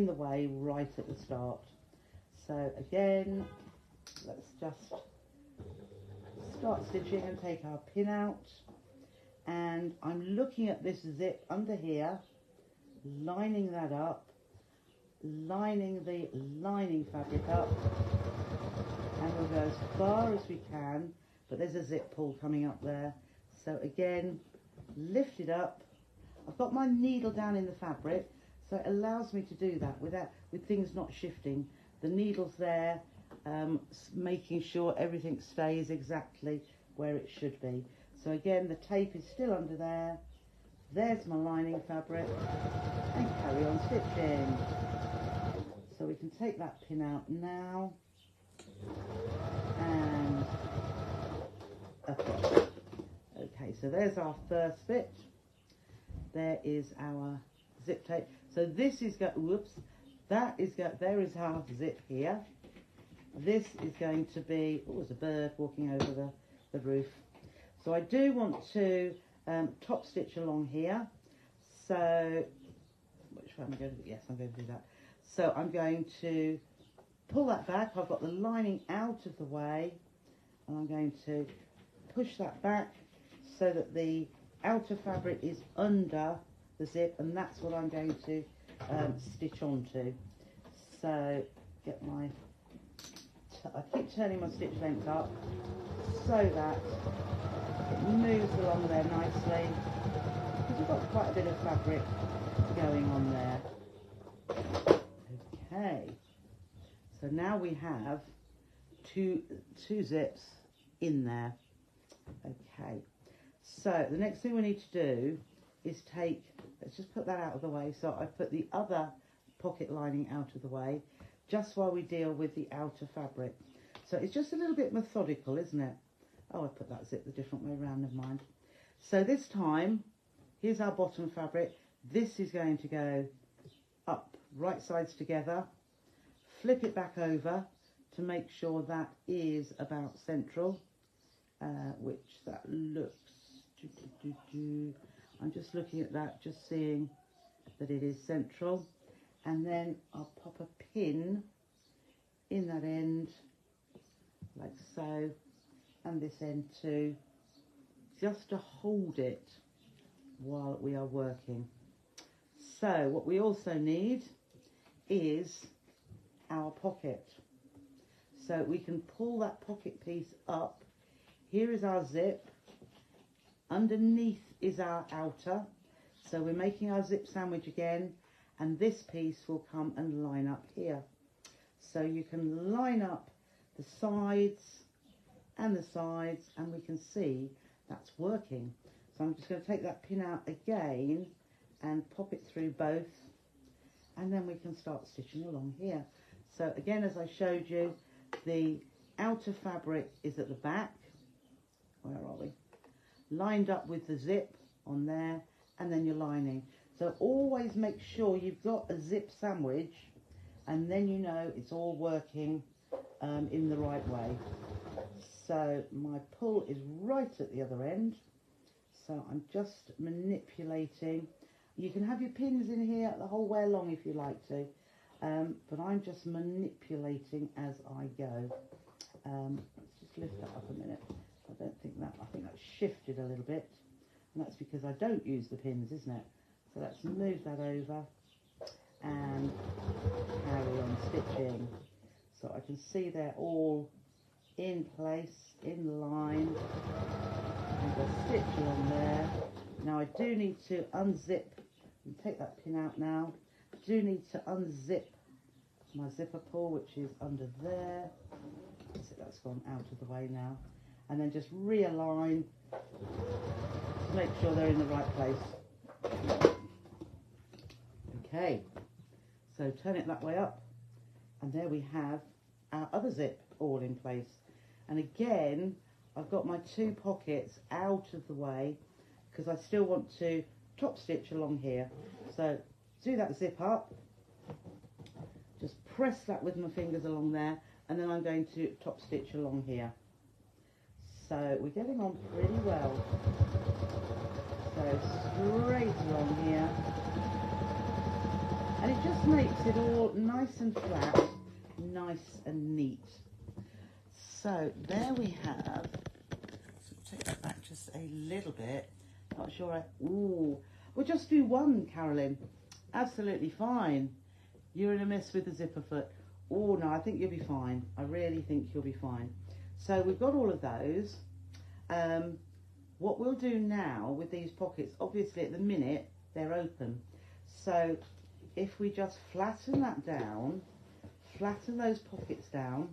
the way right at the start. So again, let's just start stitching and take our pin out, and I'm looking at this zip under here, lining that up, lining the lining fabric up, and we'll go as far as we can, but there's a zip pull coming up there. So again, lift it up. I've got my needle down in the fabric, so it allows me to do that with things not shifting. The needle's there, making sure everything stays exactly where it should be. So again, the tape is still under there, There's my lining fabric, and carry on stitching. So we can take that pin out now, and across. Okay, so there's our first bit. There is our zip tape. So this is there is our zip here. This is going to be, oh, there's a bird walking over the roof. So I do want to top stitch along here. So, which one am I going to do? Yes, I'm going to do that. So I'm going to pull that back. I've got the lining out of the way, and I'm going to push that back so that the outer fabric is under the zip, and that's what I'm going to stitch onto. So get my, I keep turning my stitch length up so that it moves along there nicely, because we've got quite a bit of fabric going on there. Okay, so now we have two zips in there. Okay, so the next thing we need to do is take, let's just put that out of the way. So I put the other pocket lining out of the way just while we deal with the outer fabric. So it's just a little bit methodical, isn't it? Oh, I put that zip the different way around, never mind. So this time, here's our bottom fabric. This is going to go up, right sides together. Flip it back over to make sure that is about central, which that looks, I'm just looking at that, just seeing that it is central. And then I'll pop a pin in that end, like so, and this end too, just to hold it while we are working. So what we also need is our pocket. So we can pull that pocket piece up. Here is our zip. Underneath is our outer. So we're making our zip sandwich again, and this piece will come and line up here. So you can line up the sides, and we can see that's working. So I'm just going to take that pin out again and pop it through both, and then we can start stitching along here. So again, as I showed you, the outer fabric is at the back. Where are we? Lined up with the zip on there, and then your lining. So always make sure you've got a zip sandwich, and then you know it's all working in the right way. So my pull is right at the other end. So I'm just manipulating. You can have your pins in here the whole way along if you like to, but I'm just manipulating as I go. Let's just lift that up a minute. I think that shifted a little bit, and that's because I don't use the pins, isn't it? So let's move that over and carry on stitching. So I can see they're all in place, in line, and just stitch along there. Now I do need to unzip, and take that pin out now. I do need to unzip my zipper pull, which is under there. So that's gone out of the way now. And then just realign to make sure they're in the right place. Okay, so turn it that way up, and there we have our other zip all in place. And again, I've got my two pockets out of the way because I still want to top stitch along here. So do that zip up, just press that with my fingers along there, and then I'm going to top stitch along here. So we're getting on pretty well. So straight along here. And it just makes it all nice and flat, nice and neat. So there we have, so take that back just a little bit. Not sure, ooh, we'll just do one, Carolyn. Absolutely fine. You're in a mess with the zipper foot. Oh no, I think you'll be fine. I really think you'll be fine. So we've got all of those. What we'll do now with these pockets, obviously at the minute they're open. So if we just flatten that down, flatten those pockets down,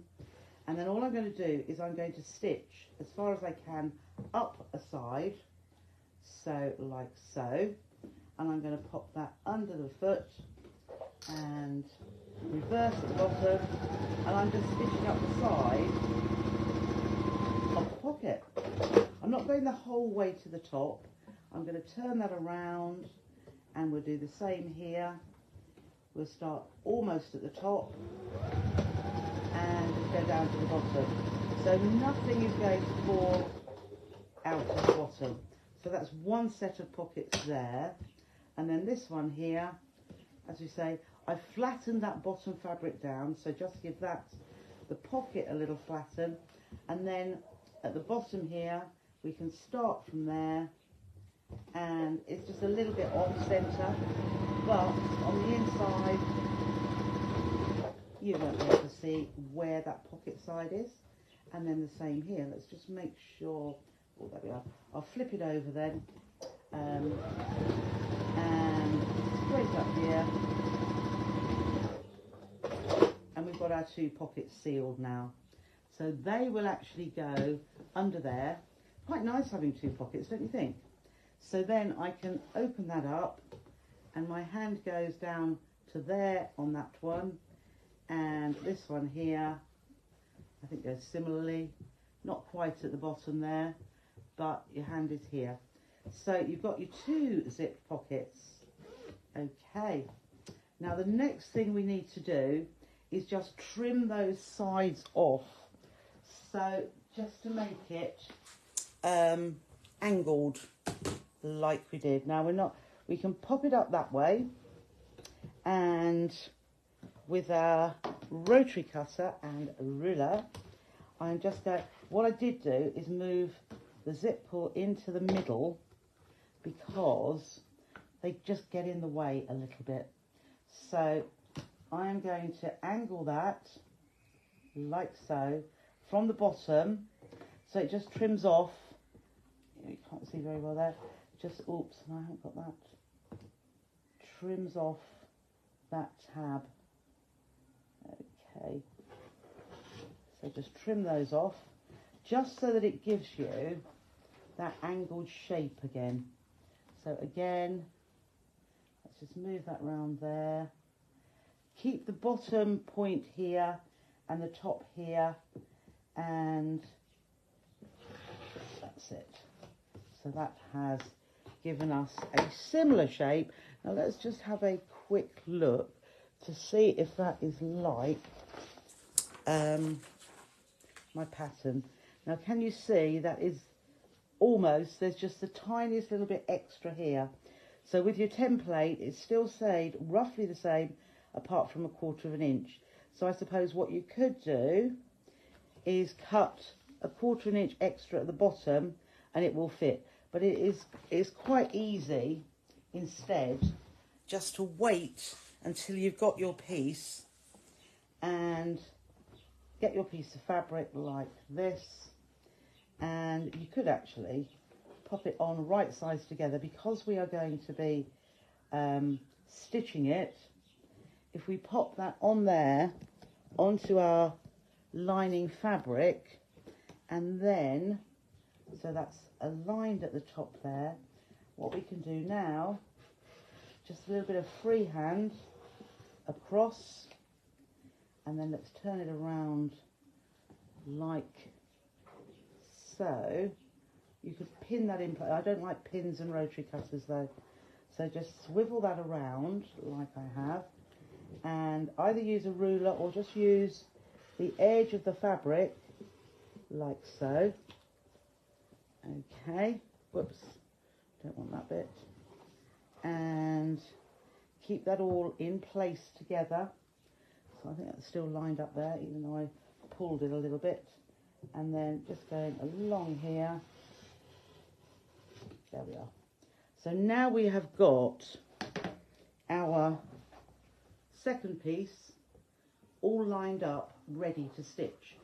and then all I'm going to do is I'm going to stitch as far as I can up a side, so like so, and I'm going to pop that under the foot and reverse at the bottom, and I'm just stitching up the side of the pocket. I'm not going the whole way to the top. I'm going to turn that around, and we'll do the same here. We'll start almost at the top and go down to the bottom. So nothing is going to fall out of the bottom. So that's one set of pockets there. And then this one here, as we say, I've flattened that bottom fabric down, so just give that, the pocket, a little flatten. And then at the bottom here, we can start from there, and it's just a little bit off centre, but on the inside, you won't be able to see where that pocket side is. And then the same here. Let's just make sure, oh, there we are. I'll flip it over then, and straight up here. And we've got our two pockets sealed now. So they will actually go under there. Quite nice having two pockets, don't you think? So then I can open that up, and my hand goes down to there on that one, and this one here, I think goes similarly, not quite at the bottom there, but your hand is here. So you've got your two zip pockets. Okay, now the next thing we need to do is just trim those sides off. So just to make it angled like we did. Now we can pop it up that way, and with our rotary cutter and ruler, I'm just going, what I did do is move the zip pull into the middle because they just get in the way a little bit. So I am going to angle that like so from the bottom, so it just trims off. You can't see very well there. Just, oops, I haven't got that. Trims off that tab. Okay. So just trim those off, just so that it gives you that angled shape again. So again, let's just move that round there. Keep the bottom point here and the top here, and that's it. So that has given us a similar shape. Now let's just have a quick look to see if that is like my pattern. Now can you see that is almost, there's just the tiniest little bit extra here. So with your template, it's still stayed roughly the same apart from 1/4 of an inch. So I suppose what you could do is cut 1/4 of an inch extra at the bottom and it will fit. But it's quite easy instead just to wait until you've got your piece and get your piece of fabric like this, and you could actually pop it on right sides together because we are going to be stitching it. If we pop that on there onto our lining fabric, and then so that's aligned at the top there, what we can do now, just a little bit of freehand across, and then let's turn it around like so. You could pin that in. I don't like pins and rotary cutters though, so just swivel that around like I have, and either use a ruler or just use the edge of the fabric like so. Okay, whoops, don't want that bit. And keep that all in place together. So I think that's still lined up there, even though I pulled it a little bit. And then just going along here. There we are. So now we have got our second piece all lined up, ready to stitch.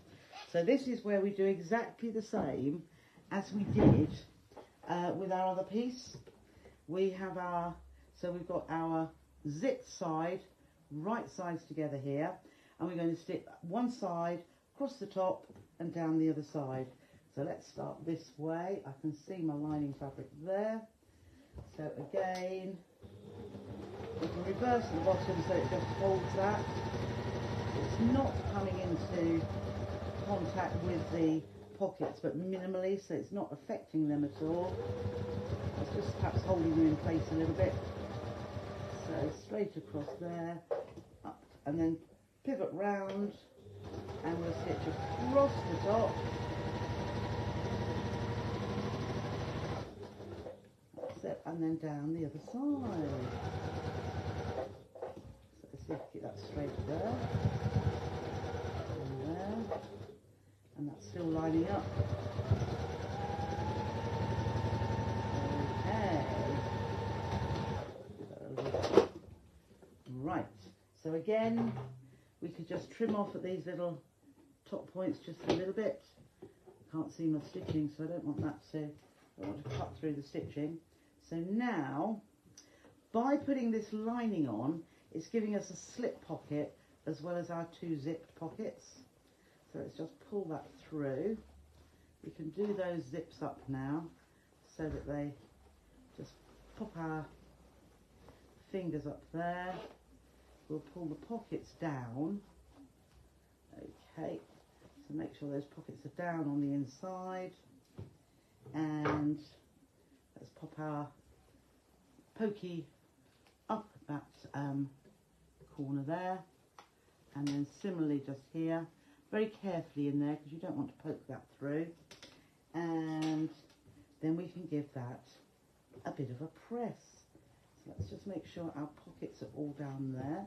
So this is where we do exactly the same as we did with our other piece. We have our, so we've got our zip side, right sides together here, and we're going to stick one side across the top and down the other side. So let's start this way. I can see my lining fabric there. So again, We can reverse at the bottom so it just holds that. It's not coming into contact with the pockets, but minimally, so it's not affecting them at all. It's just perhaps holding them in place a little bit. So straight across there, up, and then pivot round, and we'll stitch across the top. That's it, and then down the other side. So let's see if we get that straight there. And there. And that's still lining up. Okay. Right, so again, we could just trim off at these little top points just a little bit. I can't see my stitching, so I don't want that to, I want to cut through the stitching. So now, by putting this lining on, it's giving us a slip pocket as well as our two zipped pockets. So let's just pull that through. We can do those zips up now so that they just pop our fingers up there. We'll pull the pockets down. Okay, so make sure those pockets are down on the inside. And let's pop our pokey up that corner there. And then similarly just here. Very carefully in there because you don't want to poke that through, and then we can give that a bit of a press. So let's just make sure our pockets are all down there.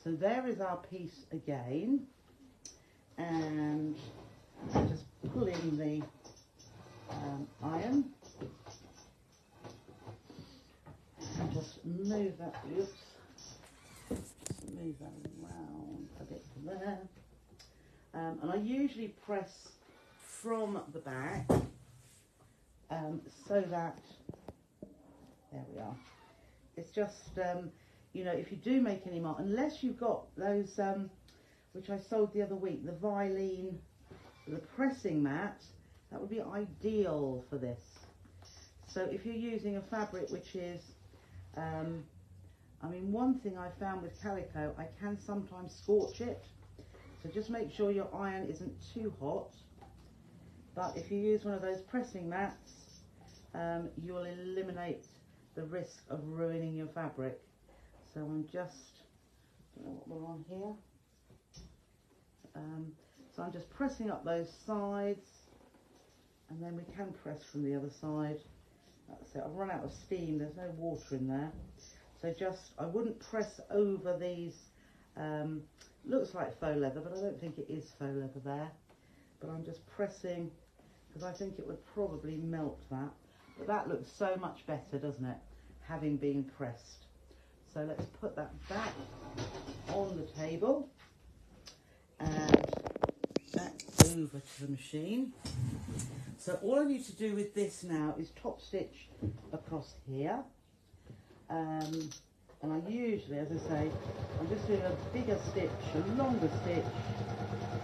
So there is our piece again, and just pull in the iron and just move that, move that around a bit there. And I usually press from the back so that, there we are, it's just, you know, if you do make any mark, unless you've got those, which I sold the other week, the Vilene, the pressing mat, that would be ideal for this. So if you're using a fabric which is, I mean, one thing I found with calico, I can sometimes scorch it. So just make sure your iron isn't too hot. But if you use one of those pressing mats, you'll eliminate the risk of ruining your fabric. So I'm just, I don't know what we're on here. So I'm just pressing up those sides, and then we can press from the other side. That's it. I've run out of steam. There's no water in there. So just, I wouldn't press over these. Looks like faux leather, but I don't think it is faux leather there. But I'm just pressing because I think it would probably melt that. But that looks so much better, doesn't it? Having been pressed. So let's put that back on the table and back over to the machine. So all I need to do with this now is top stitch across here. And I usually, as I say, I'm just doing a bigger stitch, a longer stitch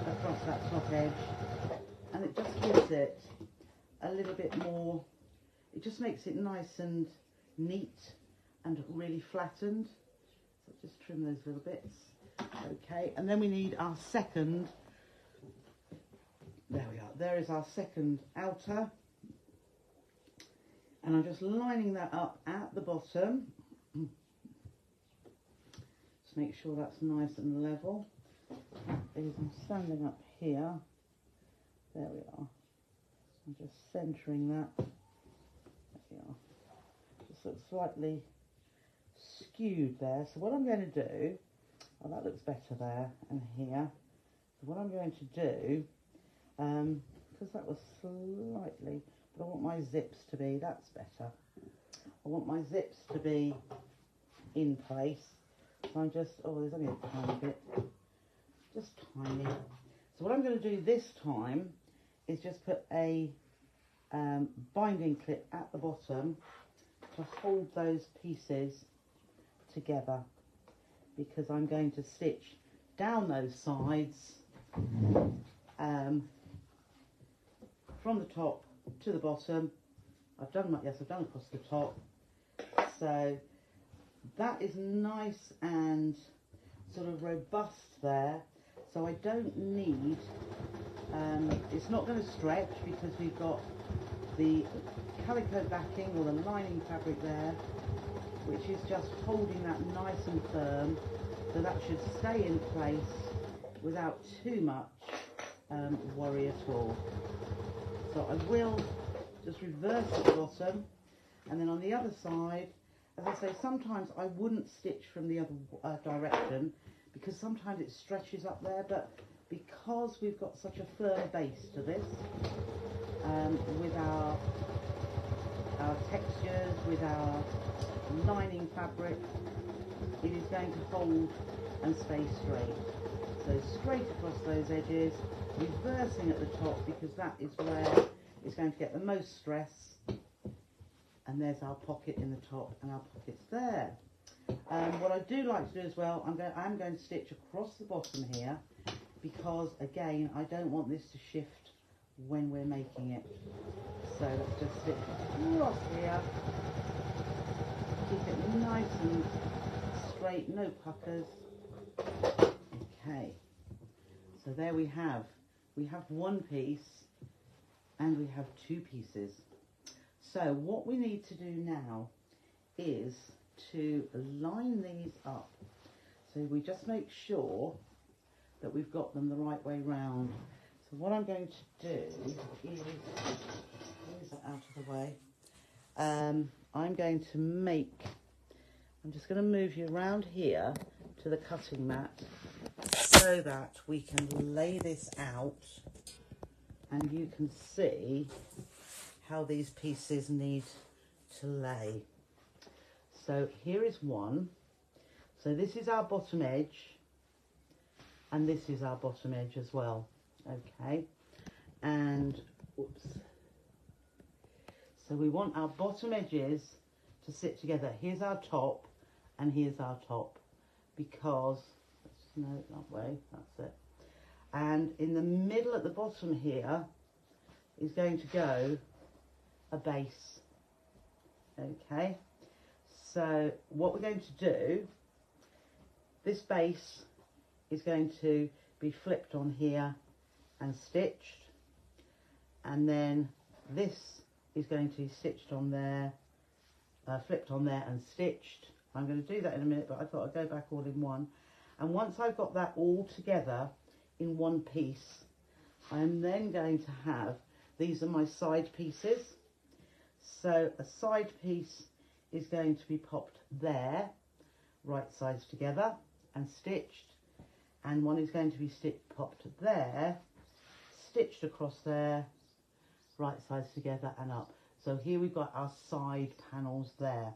across that top edge, and it just gives it a little bit more, it just makes it nice and neat and really flattened. So just trim those little bits. Okay, and then we need our second, there we are, there is our second outer, and I'm just lining that up at the bottom. Make sure that's nice and level. I'm standing up here. There we are. I'm just centering that. There we are. Just looks slightly skewed there. So what I'm going to do, oh, that looks better there and here. So what I'm going to do, because that was slightly, but I want my zips to be, that's better. I want my zips to be in place. So I'm just, oh, there's only a tiny bit, just tiny. So what I'm going to do this time is just put a binding clip at the bottom to hold those pieces together, because I'm going to stitch down those sides from the top to the bottom. I've done across the top. So that is nice and sort of robust there, so I don't need, it's not going to stretch because we've got the calico backing or the lining fabric there, which is just holding that nice and firm, so that should stay in place without too much worry at all. So I will just reverse the bottom, and then on the other side, as I say, sometimes I wouldn't stitch from the other direction because sometimes it stretches up there, but because we've got such a firm base to this, with our textures, with our lining fabric, it is going to hold and stay straight. So straight across those edges, reversing at the top because that is where it's going to get the most stress. And there's our pocket in the top and our pockets there. What I do like to do as well, I'm going to stitch across the bottom here because again I don't want this to shift when we're making it. So let's just stitch across here, keep it nice and straight, no puckers. Okay, so there we have one piece and we have two pieces. So what we need to do now is to line these up. So we just make sure that we've got them the right way round. So what I'm going to do is, move that out of the way. I'm just going to move you around here to the cutting mat so that we can lay this out and you can see how these pieces need to lay. So here is one. So this is our bottom edge and this is our bottom edge as well. Okay, and oops. So we want our bottom edges to sit together. Here's our top and here's our top, because let's just know it that way, that's it. And in the middle at the bottom here is going to go a base. Okay, so what we're going to do, this base is going to be flipped on here and stitched, and then this is going to be stitched on there, flipped on there and stitched. I'm going to do that in a minute, but I thought I'd go back all in one. And once I've got that all together in one piece, I'm then going to have, these are my side pieces. So a side piece is going to be popped there, right sides together and stitched, and one is going to be popped there, stitched across there, right sides together and up. So here we've got our side panels there.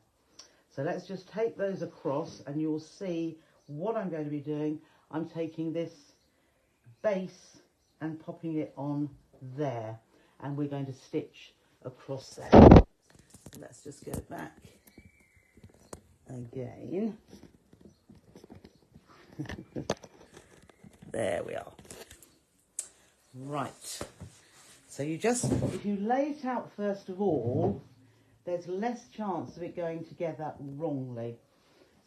So let's just take those across and you'll see what I'm going to be doing. I'm taking this base and popping it on there, and we're going to stitch across there. So let's just go back again. There we are. Right. So you just, if you lay it out first of all, there's less chance of it going together wrongly.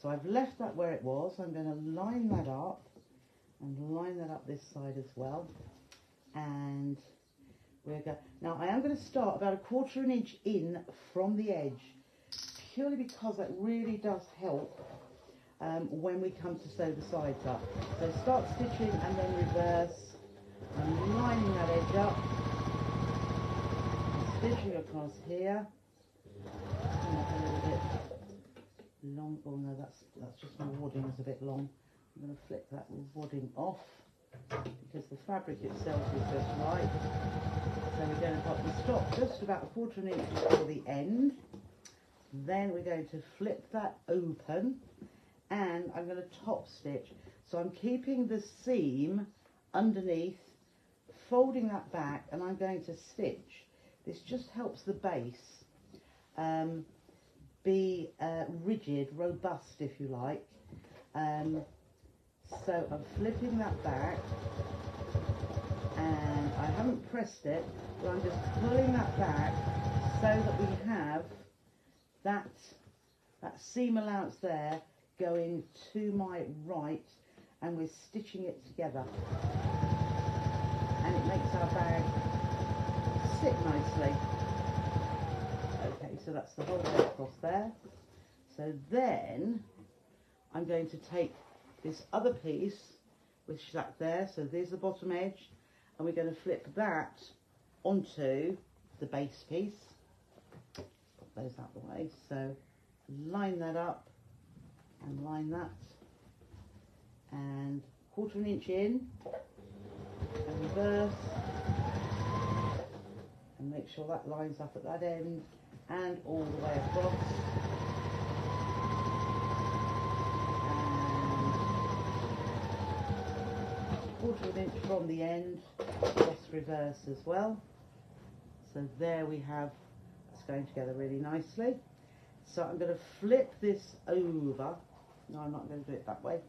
So I've left that where it was. I'm going to line that up and line that up this side as well. And we're going, now I am going to start about 1/4 inch in from the edge, purely because that really does help when we come to sew the sides up. So start stitching and then reverse and lining that edge up, and stitching across here. A little bit long. Oh no, that's just my wadding is a bit long. I'm going to flip that wadding off because the fabric itself is just right. So we're going to stop just about 1/4 inch before the end. Then we're going to flip that open, and I'm going to top stitch. So I'm keeping the seam underneath, folding that back, and I'm going to stitch. This just helps the base be rigid, robust if you like. So I'm flipping that back, and I haven't pressed it, but I'm just pulling that back so that we have that that seam allowance there going to my right, and we're stitching it together. And it makes our bag sit nicely. Okay, so that's the whole way across there. So then I'm going to take this other piece, which is up there, so there's the bottom edge, and we're going to flip that onto the base piece. Put those out the way. So line that up and line that, and 1/4 inch in and reverse, and make sure that lines up at that end and all the way across. And 1/4 inch from the end, just reverse as well. So there we have, it's going together really nicely. So I'm going to flip this over. No, I'm not going to do it that way.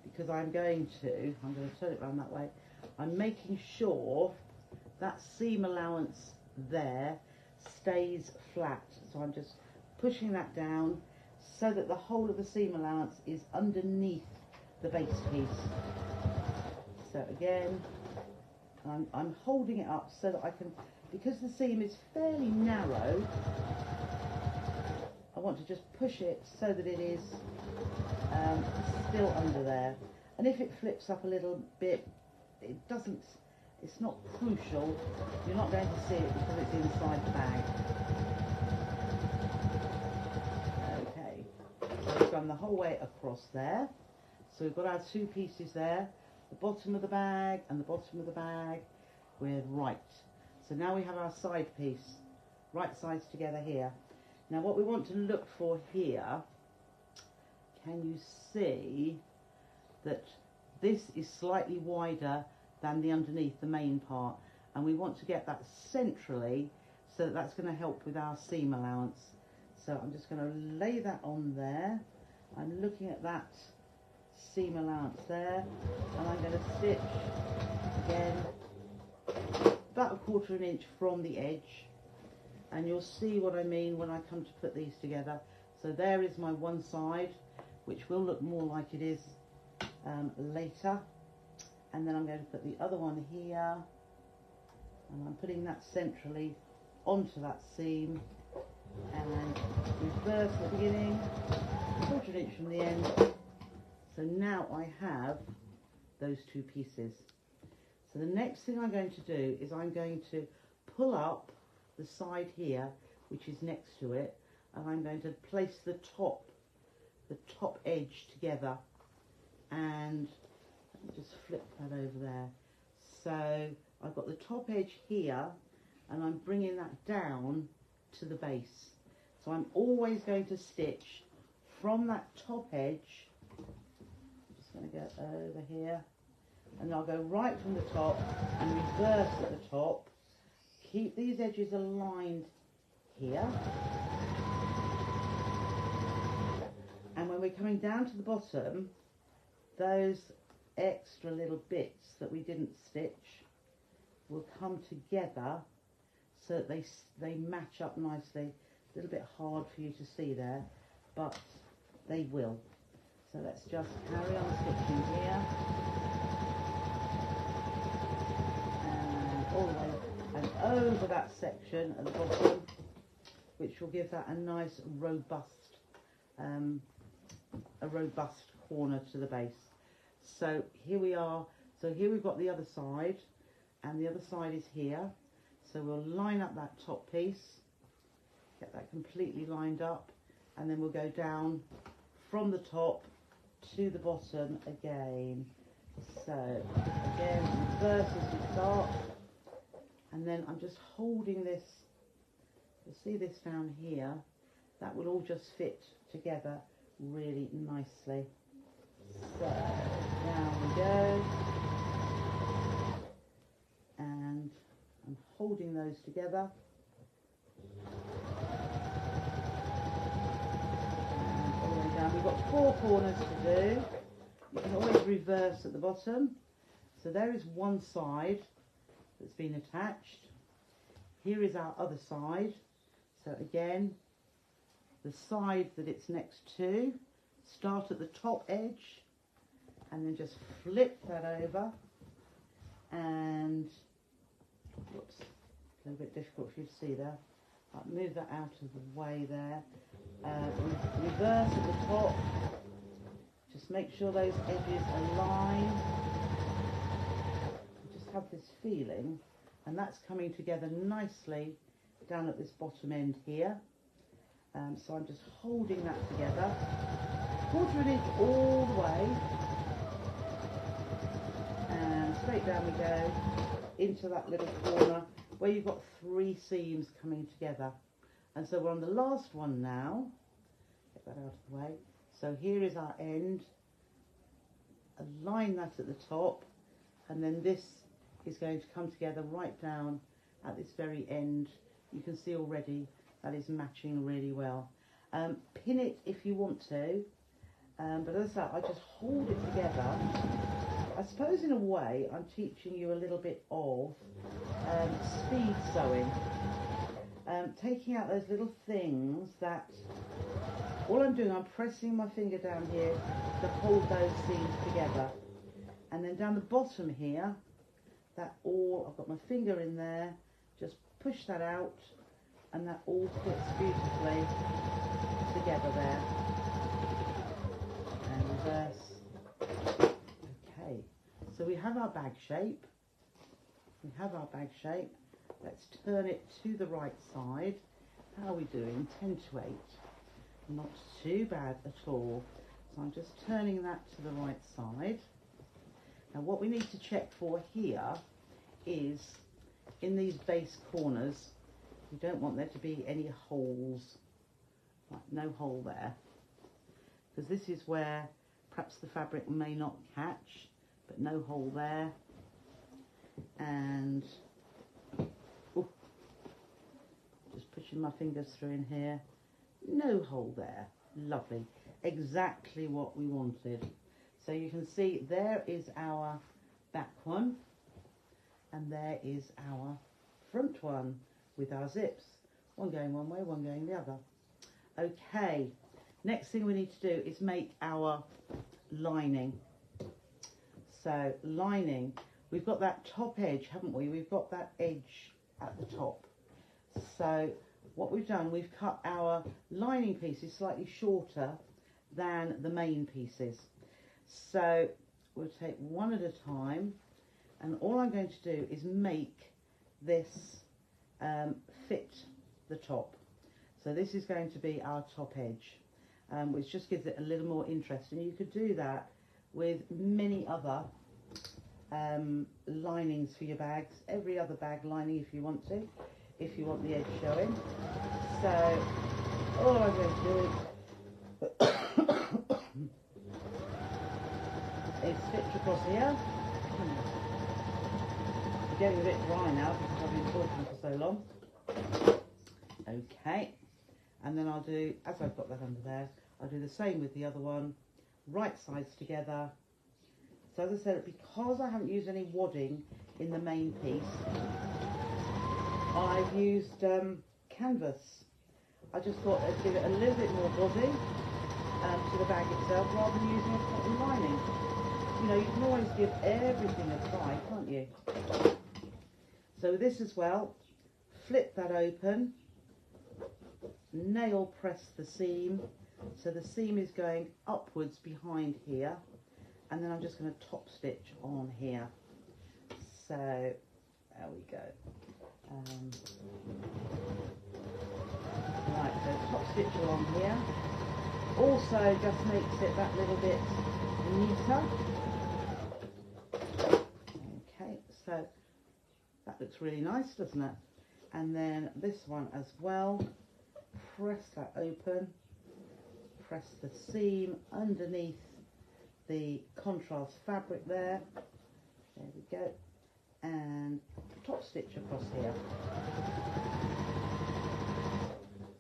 Because I'm going to turn it around that way. I'm making sure that seam allowance there stays flat. So I'm just pushing that down so that the whole of the seam allowance is underneath the base piece. So again, I'm holding it up so that I can, because the seam is fairly narrow, I want to just push it so that it is still under there. And if it flips up a little bit, it's not crucial. You're not going to see it because it's inside the bag. Okay, so we've gone the whole way across there. So we've got our two pieces there, the bottom of the bag and the bottom of the bag. We're right. So now we have our side piece, right sides together here. Now what we want to look for here, can you see that this is slightly wider than the underneath, the main part, and we want to get that centrally, so that that's going to help with our seam allowance. So I'm just going to lay that on there. I'm looking at that seam allowance there, and I'm going to stitch again about 1/4 inch from the edge, and you'll see what I mean when I come to put these together. So there is my one side, which will look more like it is later, and then I'm going to put the other one here, and I'm putting that centrally onto that seam, and reverse at the beginning, 1/4 inch from the end. So now I have those two pieces. So the next thing I'm going to do is I'm going to pull up the side here, which is next to it, and I'm going to place the top edge together, and let me just flip that over there. So I've got the top edge here, and I'm bringing that down to the base. So I'm always going to stitch from that top edge. I'm just going to go over here, and I'll go right from the top and reverse at the top. Keep these edges aligned here, and when we're coming down to the bottom, those extra little bits that we didn't stitch will come together so that they match up nicely. A little bit hard for you to see there, but they will. So let's just carry on stitching here, and all the way and over that section at the bottom, which will give that a nice robust corner to the base. So here we are. So here we've got the other side, and the other side is here. So we'll line up that top piece, get that completely lined up, and then we'll go down from the top to the bottom again. So again, reverse as we start, and then I'm just holding this. You'll see this down here. That will all just fit together really nicely. So down we go, and I'm holding those together. And all the way down. We've got 4 corners to do. You can always reverse at the bottom. So there is one side that's been attached. Here is our other side. So again, the side that it's next to, start at the top edge, and then just flip that over, and whoops, a little bit difficult for you to see there. I'll move that out of the way there. Reverse at the top, just make sure those edges align. Just have this feeling, and that's coming together nicely down at this bottom end here. So I'm just holding that together, 1/4 inch all the way, and straight down we go into that little corner where you've got 3 seams coming together. And so we're on the last one now. Get that out of the way. So here is our end. Align that at the top, and then this is going to come together right down at this very end. You can see already that is matching really well. Pin it if you want to, but as I say, I just hold it together. I suppose in a way I'm teaching you a little bit of speed sewing, taking out those little things that, all I'm doing, I'm pressing my finger down here to hold those seams together, and then down the bottom here, that all, I've got my finger in there, just push that out, and that all fits beautifully together there, and reverse. Okay, so we have our bag shape. Let's turn it to the right side. How are we doing? 10 to 8. Not too bad at all. So I'm just turning that to the right side. Now what we need to check for here is in these base corners, we don't want there to be any holes. Right, no hole there, because this is where perhaps the fabric may not catch, but no hole there. And ooh, just pushing my fingers through in here, no hole there. Lovely, exactly what we wanted. So you can see there is our back one, and there is our front one with our zips, one going one way, one going the other. Okay, next thing we need to do is make our lining. So lining, we've got that top edge, haven't we? We've got that edge at the top. So what we've done, we've cut our lining pieces slightly shorter than the main pieces. So we'll take one at a time, and all I'm going to do is make this fit the top. So this is going to be our top edge, which just gives it a little more interest, and you could do that with many other linings for your bags, every other bag lining if you want to, if you want the edge showing. So all I'm going to do is stitch across here. I'm getting a bit dry now because I've been talking for so long. Okay, and then I'll do, as I've got that under there, I'll do the same with the other one, right sides together. So as I said, because I haven't used any wadding in the main piece, I've used canvas. I just thought I'd give it a little bit more body to the bag itself rather than using a cotton lining. You know, you can always give everything a try, can't you? So this as well, flip that open, nail press the seam, so the seam is going upwards behind here, and then I'm just going to top stitch on here. So there we go. Right, so top stitch along here. Also just makes it that little bit neater. Okay, so that looks really nice, doesn't it? And then this one as well. Press that open. Press the seam underneath the contrast fabric there. There we go. And top stitch across here.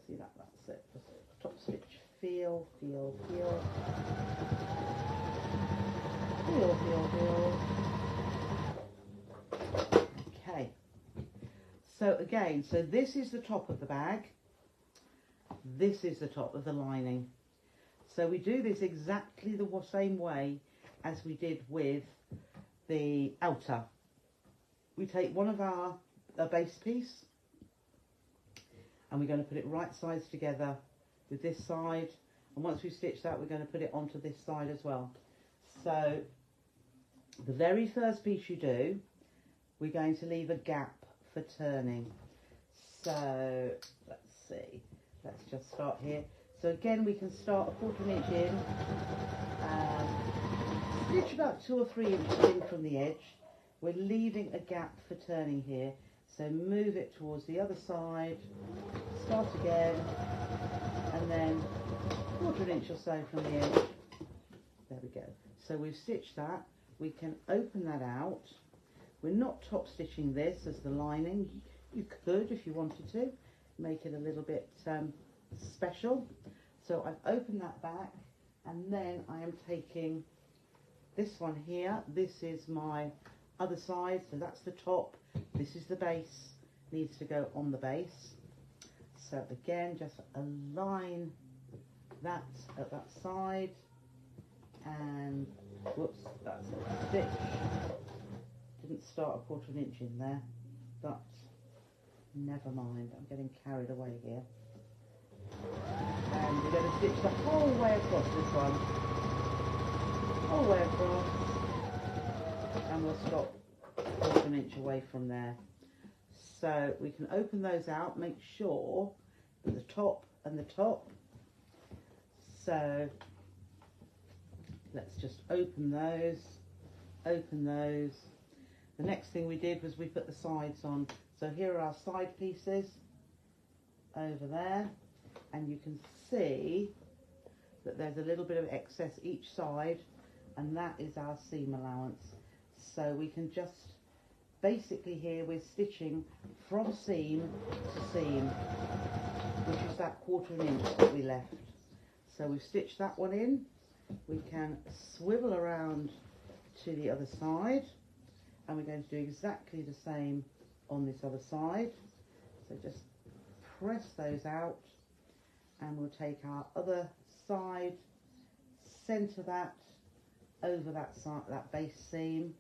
See that? That's it. Just top stitch. Feel, feel, feel. Feel, feel, feel. Okay. So again, so this is the top of the bag. This is the top of the lining. So we do this exactly the same way as we did with the outer. We take one of our base piece and we're going to put it right sides together with this side, and once we've stitched that we're going to put it onto this side as well. So the very first piece you do, we're going to leave a gap for turning. So let's see, let's just start here. So again, we can start a 1/4 inch in, stitch about 2 or 3 inches in from the edge. We're leaving a gap for turning here, so move it towards the other side, start again, and then 1/4 inch or so from the edge. There we go. So we've stitched that. We can open that out. We're not top stitching this as the lining. You could, if you wanted to, make it a little bit special. So I've opened that back, and then I am taking this one here. This is my other side, so that's the top. This is the base, needs to go on the base. So again, just align that at that side, and whoops, that's a stitch. Didn't start a 1/4 inch in there, but never mind, I'm getting carried away here. And we're going to stitch the whole way across this one, whole way across, and we'll stop 1/4 inch away from there. So we can open those out, make sure that the top and the top. So let's just open those, open those. The next thing we did was we put the sides on. So here are our side pieces over there, and you can see that there's a little bit of excess each side, and that is our seam allowance. So we can just, basically here we're stitching from seam to seam, which is that 1/4 inch that we left. So we've stitched that one in. We can swivel around to the other side, and we're going to do exactly the same on this other side. So just press those out, and we'll take our other side, centre that over that side, that base seam,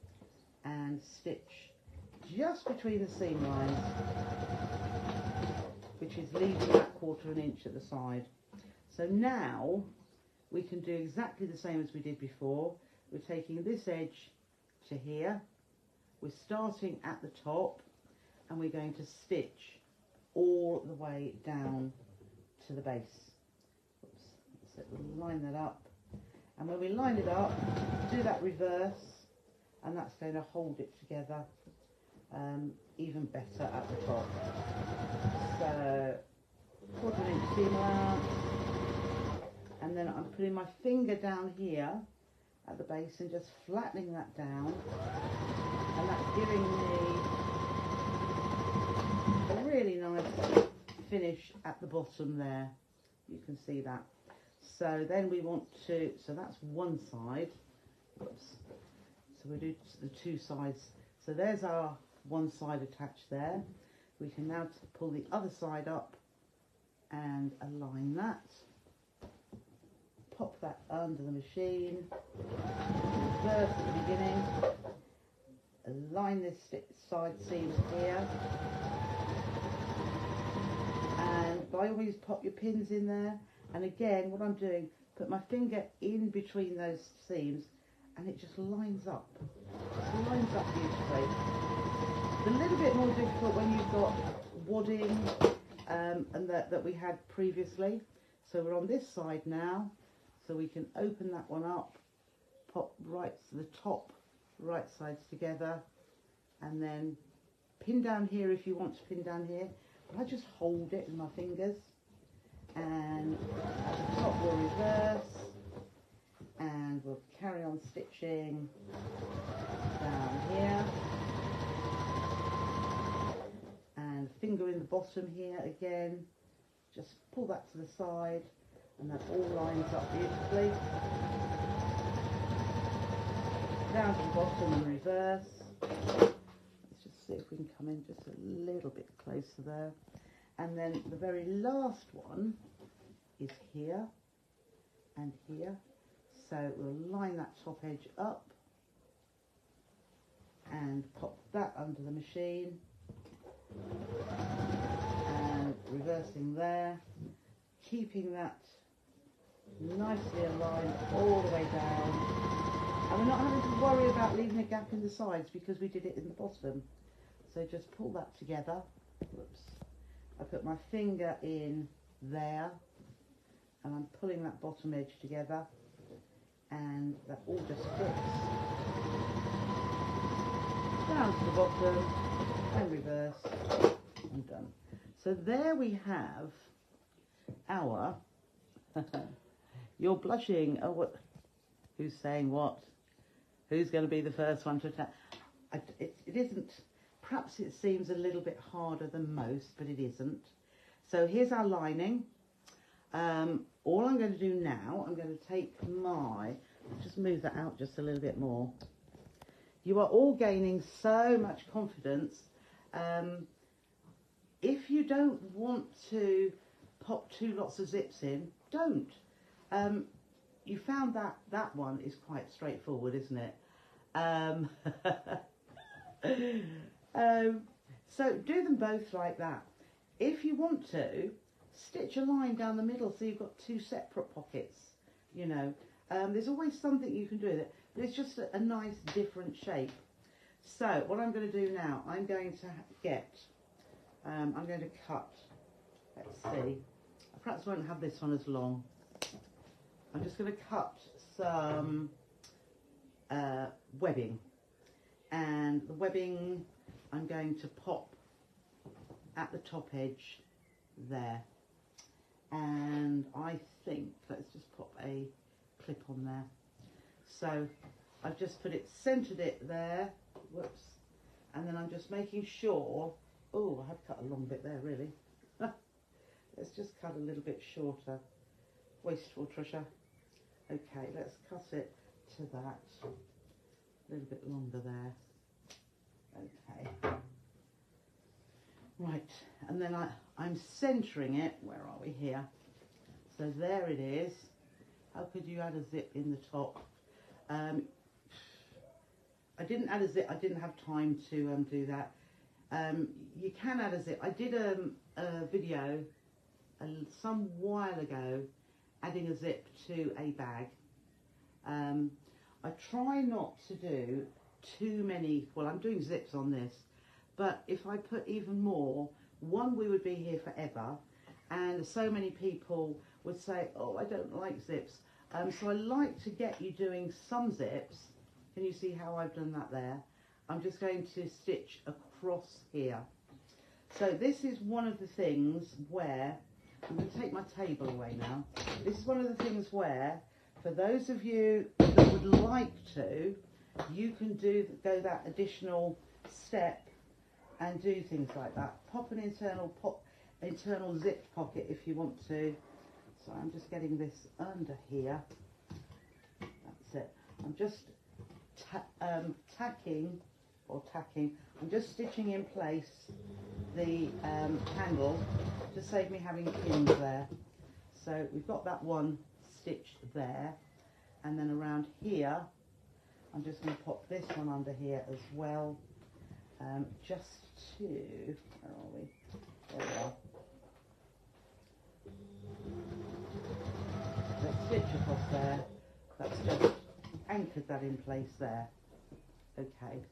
and stitch just between the seam lines, which is leaving that 1/4 inch at the side. So now we can do exactly the same as we did before. We're taking this edge to here, we're starting at the top, and we're going to stitch all the way down to the base. Oops. So we'll line that up, and when we line it up, do that reverse, and that's going to hold it together even better at the top. So 1/4 inch seam allowance, and then I'm putting my finger down here at the base and just flattening that down, and that's giving me a really nice finish at the bottom there. You can see that. So then we want to, so that's one side. Whoops. So we do the two sides. So there's our one side attached there. We can now pull the other side up and align that. Pop that under the machine. Reverse at the beginning. Align this side seam here. And by all means pop your pins in there. And again, what I'm doing, put my finger in between those seams, and it just lines up. Just lines up beautifully. It's a little bit more difficult when you've got wadding and that we had previously. So we're on this side now, so we can open that one up, pop right to the top, right sides together, and then pin down here if you want to pin down here. But I just hold it with my fingers, and at the top we'll reverse, and we'll carry on stitching down here, and finger in the bottom here again, just pull that to the side, and that all lines up beautifully. Down to the bottom and reverse. Let's just see if we can come in just a little bit closer there. And then the very last one is here and here. So we'll line that top edge up and pop that under the machine and reversing there, keeping that nicely aligned all the way down, and we're not having to worry about leaving a gap in the sides because we did it in the bottom. So just pull that together. Whoops. I put my finger in there and I'm pulling that bottom edge together, and that all just fits down to the bottom and reverse and done. So there we have our you're blushing. Oh, what? Who's saying what? Who's going to be the first one to attack? It isn't. Perhaps it seems a little bit harder than most, but it isn't. So here's our lining. All I'm going to do now, I'm going to take just move that out just a little bit more. You are all gaining so much confidence. If you don't want to pop lots of zips in, don't. You found that one is quite straightforward, isn't it? So do them both like that. If you want to, stitch a line down the middle so you've got two separate pockets, you know. There's always something you can do with it, but it's just a nice different shape. So what I'm going to do now, I'm going to cut, let's see, I perhaps won't have this one as long. I'm just going to cut some webbing, and the webbing I'm going to pop at the top edge there, and I think let's just pop a clip on there. So I've just centered it there, whoops, and then I'm just making sure, oh, I have cut a long bit there really. Let's just cut a little bit shorter. Wasteful, Trisha. Okay, let's cut it to that, a little bit longer there. Okay. Right, and then I'm centering it. Where are we here? So there it is. How could you add a zip in the top? I didn't add a zip. I didn't have time to do that. You can add a zip. I did a video some while ago adding a zip to a bag. I try not to do too many, well, I'm doing zips on this, but if I put even more, one, we would be here forever, and so many people would say, oh, I don't like zips. So I like to get you doing some zips. Can you see how I've done that there? I'm just going to stitch across here. So this is one of the things where, I'm going to take my table away now. This is one of the things where, for those of you that would like to, you can go that additional step and do things like that. Pop an internal zipped pocket if you want to. So I'm just getting this under here. That's it. I'm just tacking. I'm just stitching in place the handle to save me having pins there. So we've got that one stitched there, and then around here I'm just going to pop this one under here as well, just to, where are we? There we are. Let's stitch across there. That's just anchored that in place there. Okay.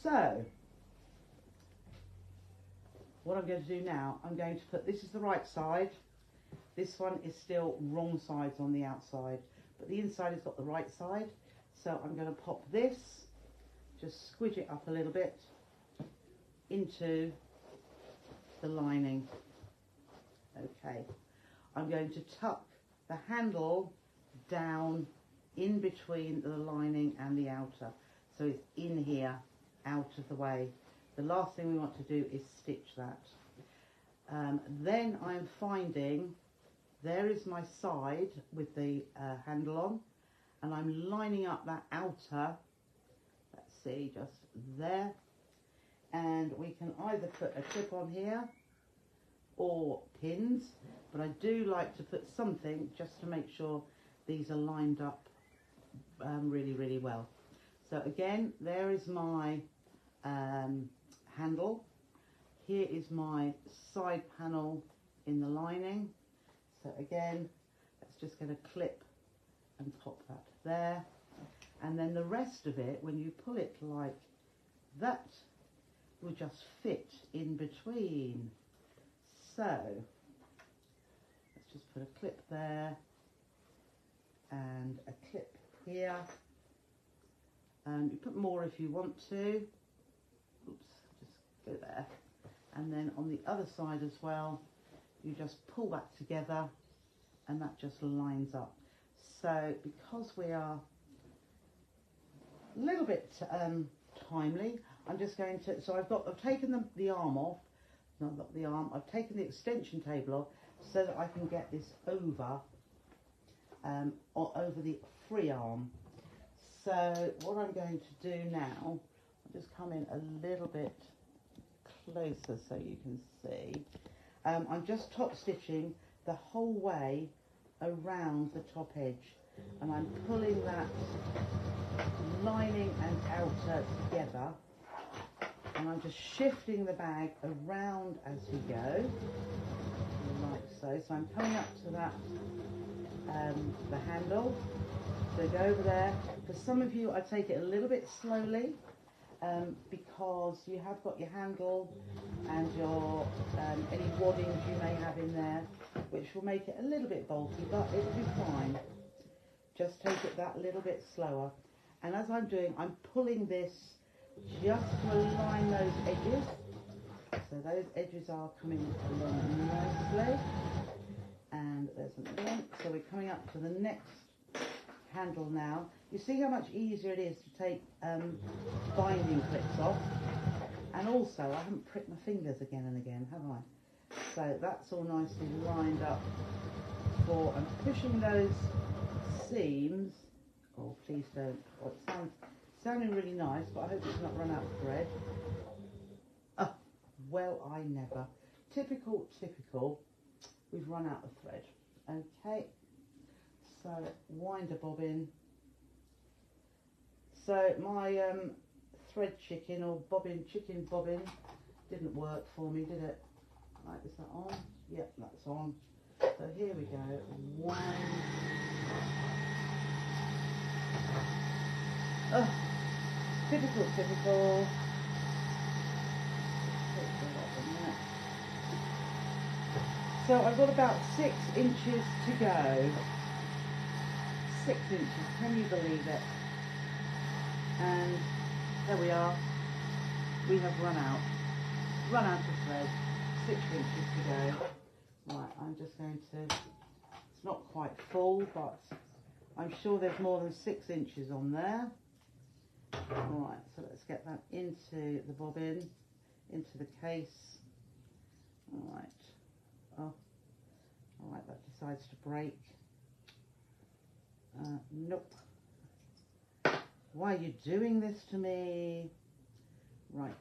So, what I'm going to do now, I'm going to put, this is the right side. This one is still wrong sides on the outside, but the inside has got the right side. So I'm going to pop this, just squidge it up a little bit into the lining. Okay. I'm going to tuck the handle down in between the lining and the outer. So it's in here, out of the way. The last thing we want to do is stitch that. Then I'm finding, there is my side with the handle on, and I'm lining up that outer, let's see, just there. And we can either put a clip on here, or pins, but I do like to put something just to make sure these are lined up really, really well. So again, there is my handle. Here is my side panel in the lining. So again, let's just get a clip and pop that there. And then the rest of it, when you pull it like that, will just fit in between. So let's just put a clip there and a clip here. You put more if you want to. Oops, just go there. And then on the other side as well, you just pull that together and that just lines up. So because we are a little bit timely, I'm just going to, so I've taken the arm off, no, not the arm, I've taken the extension table off so that I can get this over, or over the free arm. So what I'm going to do now, I'll just come in a little bit closer so you can see. I'm just top stitching the whole way around the top edge, and I'm pulling that lining and outer together, and I'm just shifting the bag around as we go, like so. So I'm coming up to that, the handle. So go over there. For some of you, I take it a little bit slowly, because you have got your handle and your any waddings you may have in there, which will make it a little bit bulky, but it'll be fine. Just take it that little bit slower. And as I'm doing, I'm pulling this just to align those edges. So those edges are coming along nicely. And there's another one. So we're coming up to the next handle now. You see how much easier it is to take binding clips off. And also, I haven't pricked my fingers again and again, have I? So that's all nicely lined up for, I'm pushing those seams. Oh, please don't. Oh, it sounding really nice, but I hope it's not run out of thread. Oh, well, I never. Typical. We've run out of thread. Okay. So wind a bobbin. So my thread chicken or chicken bobbin didn't work for me, did it? Right, is that on? Yep, that's on. So here we go. Wind. Oh, typical. So I've got about 6 inches to go. 6 inches, can you believe it? And there we are. We have run out of thread. 6 inches to go. Right, I'm just going to, it's not quite full, but I'm sure there's more than 6 inches on there. Right, so let's get that into the bobbin, into the case. All right. Oh, all right, that decides to break. Nope. Why are you doing this to me? Right,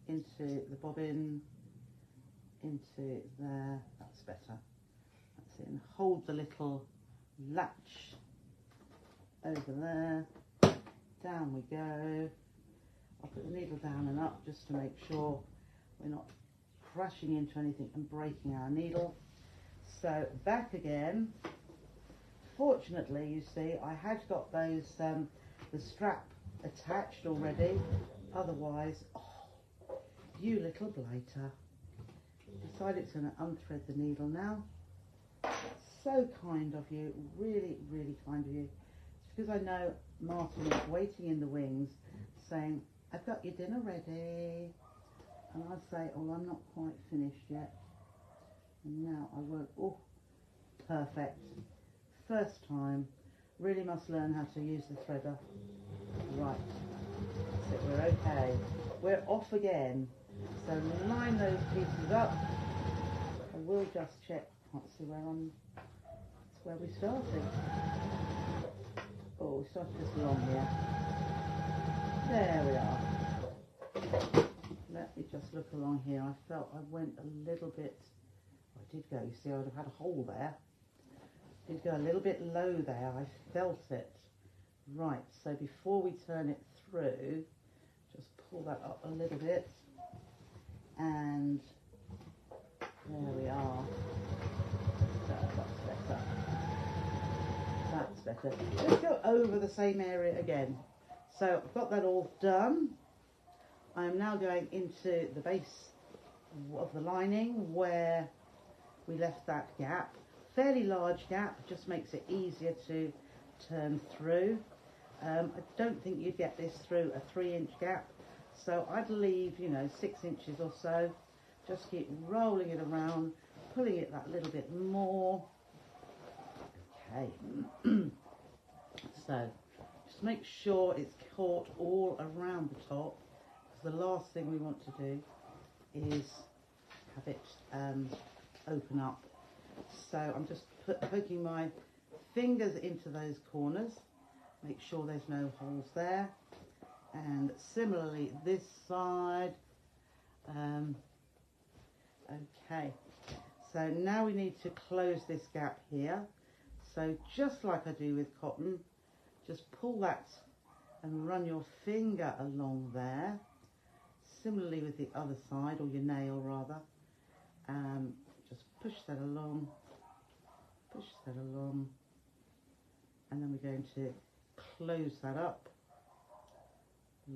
into the bobbin, into there, that's better. That's it, and hold the little latch over there. Down we go. I'll put the needle down and up just to make sure we're not crashing into anything and breaking our needle. So back again. Fortunately, you see, I had got those the strap attached already. Otherwise, oh, you little blighter. Decided it's going to unthread the needle now. So kind of you, really, really kind of you. It's because I know Martin is waiting in the wings saying, I've got your dinner ready. And I'd say, oh, I'm not quite finished yet. And now I won't, oh, perfect. First time, really must learn how to use the threader. Right, that's it, we're okay. We're off again. So line those pieces up. I will just check, can't see where it's where we started. Oh, we started just along here. There we are. Let me just look along here. I felt I went a little bit did go, you see I would have had a hole there. Did go a little bit low there, I felt it. Right, so before we turn it through, just pull that up a little bit, and there we are. That's better. That's better. Let's go over the same area again. So I've got that all done. I am now going into the base of the lining where we left that gap. Fairly large gap, just makes it easier to turn through. I don't think you'd get this through a 3-inch gap, so I'd leave, you know, 6 inches or so. Just keep rolling it around, pulling it that little bit more. Okay. So just make sure it's caught all around the top, because the last thing we want to do is have it open up. So I'm just poking my fingers into those corners, make sure there's no holes there, and similarly this side. Okay, so now we need to close this gap here. So just like I do with cotton, just pull that and run your finger along there. Similarly with the other side, or your nail rather. Just push that along, and then we're going to close that up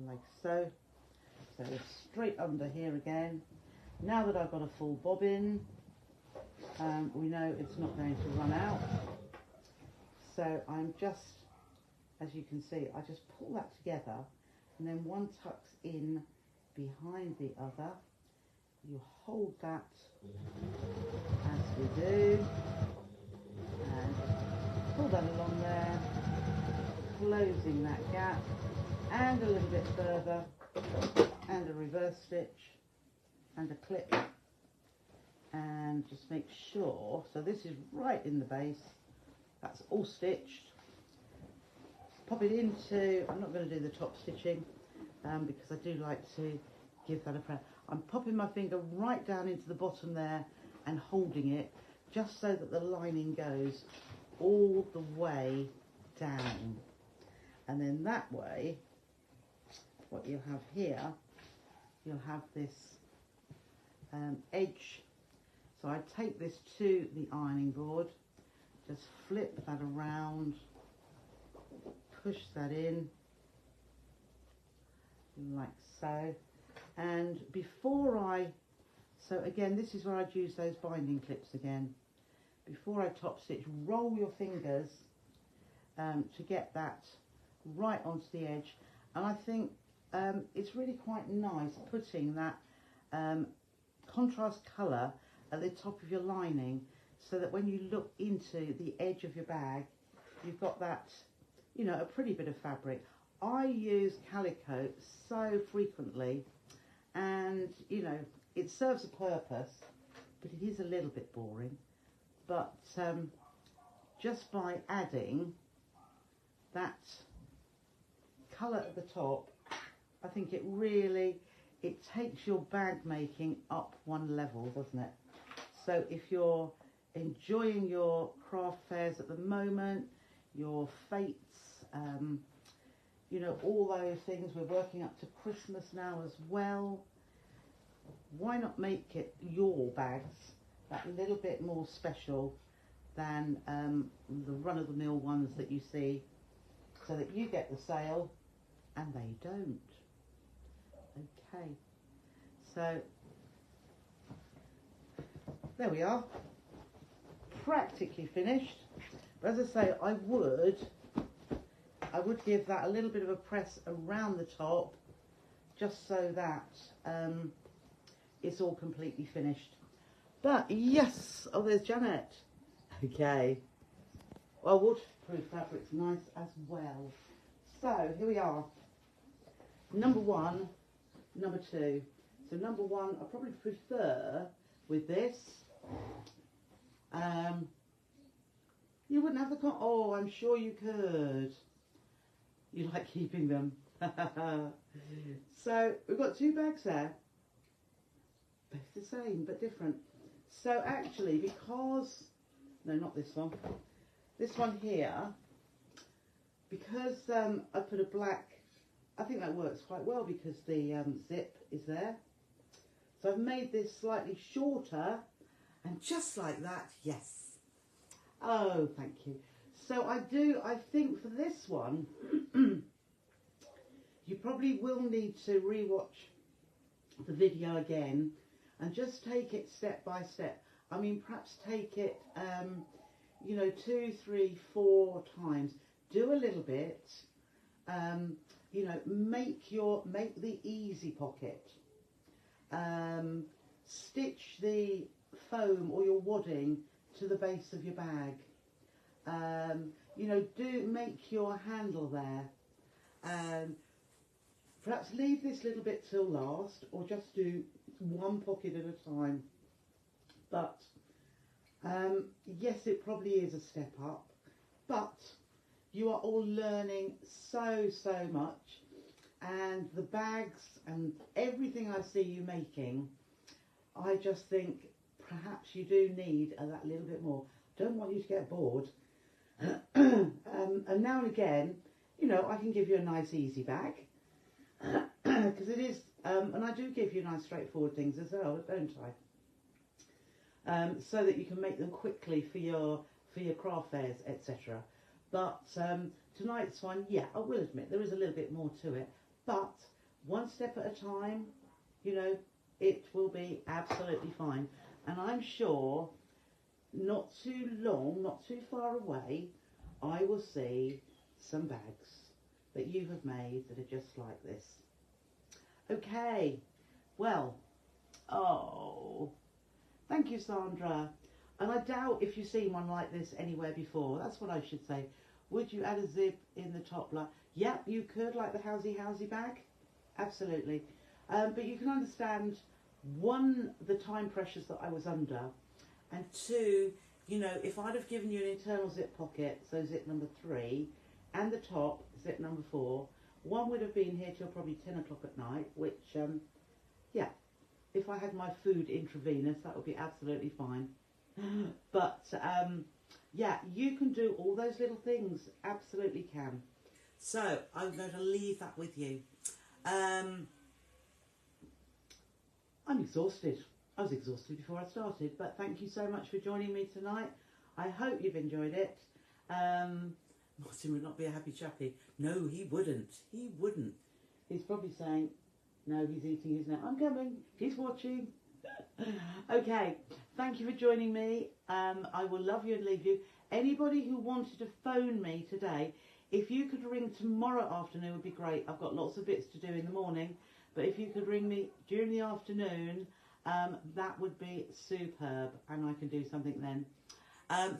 like so. So straight under here again. Now that I've got a full bobbin, we know it's not going to run out. So I'm just, as you can see, I just pull that together, and then one tucks in behind the other. You hold that as we do, and pull that along there, closing that gap, and a little bit further, and a reverse stitch, and a clip, and just make sure, so this is right in the base, that's all stitched. Pop it into, I'm not going to do the top stitching because I do like to give that a press. I'm popping my finger right down into the bottom there and holding it just so that the lining goes all the way down, and then that way what you'll have here, you'll have this edge. So I take this to the ironing board, just flip that around, push that in like so, and before so again, this is where I'd use those binding clips again. Before I top stitch, roll your fingers to get that right onto the edge, and I think it's really quite nice putting that contrast colour at the top of your lining, so that when you look into the edge of your bag, you've got that, you know, a pretty bit of fabric. I use calico so frequently, and you know, it serves a purpose, but it is a little bit boring. But just by adding that colour at the top, I think it really, it takes your bag making up one level, doesn't it? So if you're enjoying your craft fairs at the moment, your fates, you know, all those things, we're working up to Christmas now as well, why not make it your bags that little bit more special than the run-of-the-mill ones that you see, so that you get the sale and they don't. Okay, so there we are, practically finished. But as I say, I would give that a little bit of a press around the top, just so that it's all completely finished. But yes, oh, there's Janet. Okay, well, waterproof fabric's nice as well. So here we are, number one, number two. So number one, I probably prefer with this. You wouldn't have the oh, I'm sure you could. You like keeping them. So we've got two bags there, both the same but different. So actually, because, no, not this one here, because I put a black, I think that works quite well because the zip is there. So I've made this slightly shorter, and just like that, yes. Oh, thank you. So I think for this one, you probably will need to rewatch the video again and just take it step by step. I mean, perhaps take it, you know, 2, 3, 4 times. Do a little bit, you know, make the easy pocket. Stitch the foam or your wadding to the base of your bag. You know, make your handle there. Perhaps leave this little bit till last, or just do one pocket at a time. But yes, it probably is a step up, but you are all learning so much, and the bags and everything I see you making, I just think perhaps you do need that little bit more. Don't want you to get bored. And now and again, you know, I can give you a nice easy bag, because it is, and I do give you nice straightforward things as well, don't I? So that you can make them quickly for your craft fairs, etc. But tonight's one, yeah, I will admit there is a little bit more to it, but one step at a time, you know, it will be absolutely fine. And I'm sure not too long, not too far away, I will see some bags that you have made that are just like this. Okay, well, oh, thank you, Sandra. And I doubt if you've seen one like this anywhere before. That's what I should say. Would you add a zip in the top? Yep, you could, like the housey bag. Absolutely. But you can understand, one, the time pressures that I was under, and two, you know, if I'd have given you an internal zip pocket, so zip number 3, and the top, zip number 4, one would have been here till probably 10 o'clock at night, which, yeah, if I had my food intravenous, that would be absolutely fine. But, yeah, you can do all those little things, absolutely can. So, I'm going to leave that with you. I'm exhausted. I was exhausted before I started, but thank you so much for joining me tonight. I hope you've enjoyed it. Martin would not be a happy chappy. No, he wouldn't. He wouldn't. He's probably saying, no, he's eating his nut. I'm coming. He's watching. Okay, thank you for joining me. I will love you and leave you. Anybody who wanted to phone me today, if you could ring tomorrow afternoon would be great. I've got lots of bits to do in the morning, but if you could ring me during the afternoon, that would be superb, and I can do something then.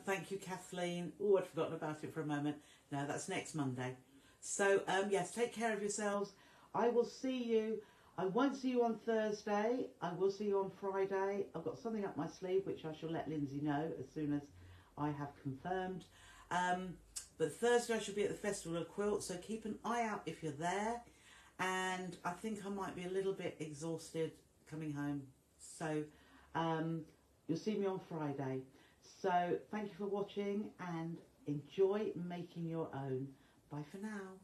Thank you, Kathleen. Oh, I'd forgotten about it for a moment. No, that's next Monday. So, yes, take care of yourselves. I will see you. I won't see you on Thursday. I will see you on Friday. I've got something up my sleeve, which I shall let Lindsay know as soon as I have confirmed. But Thursday I shall be at the Festival of Quilts, so keep an eye out if you're there. And I think I might be a little bit exhausted coming home. So you'll see me on Friday. So thank you for watching and enjoy making your own. Bye for now.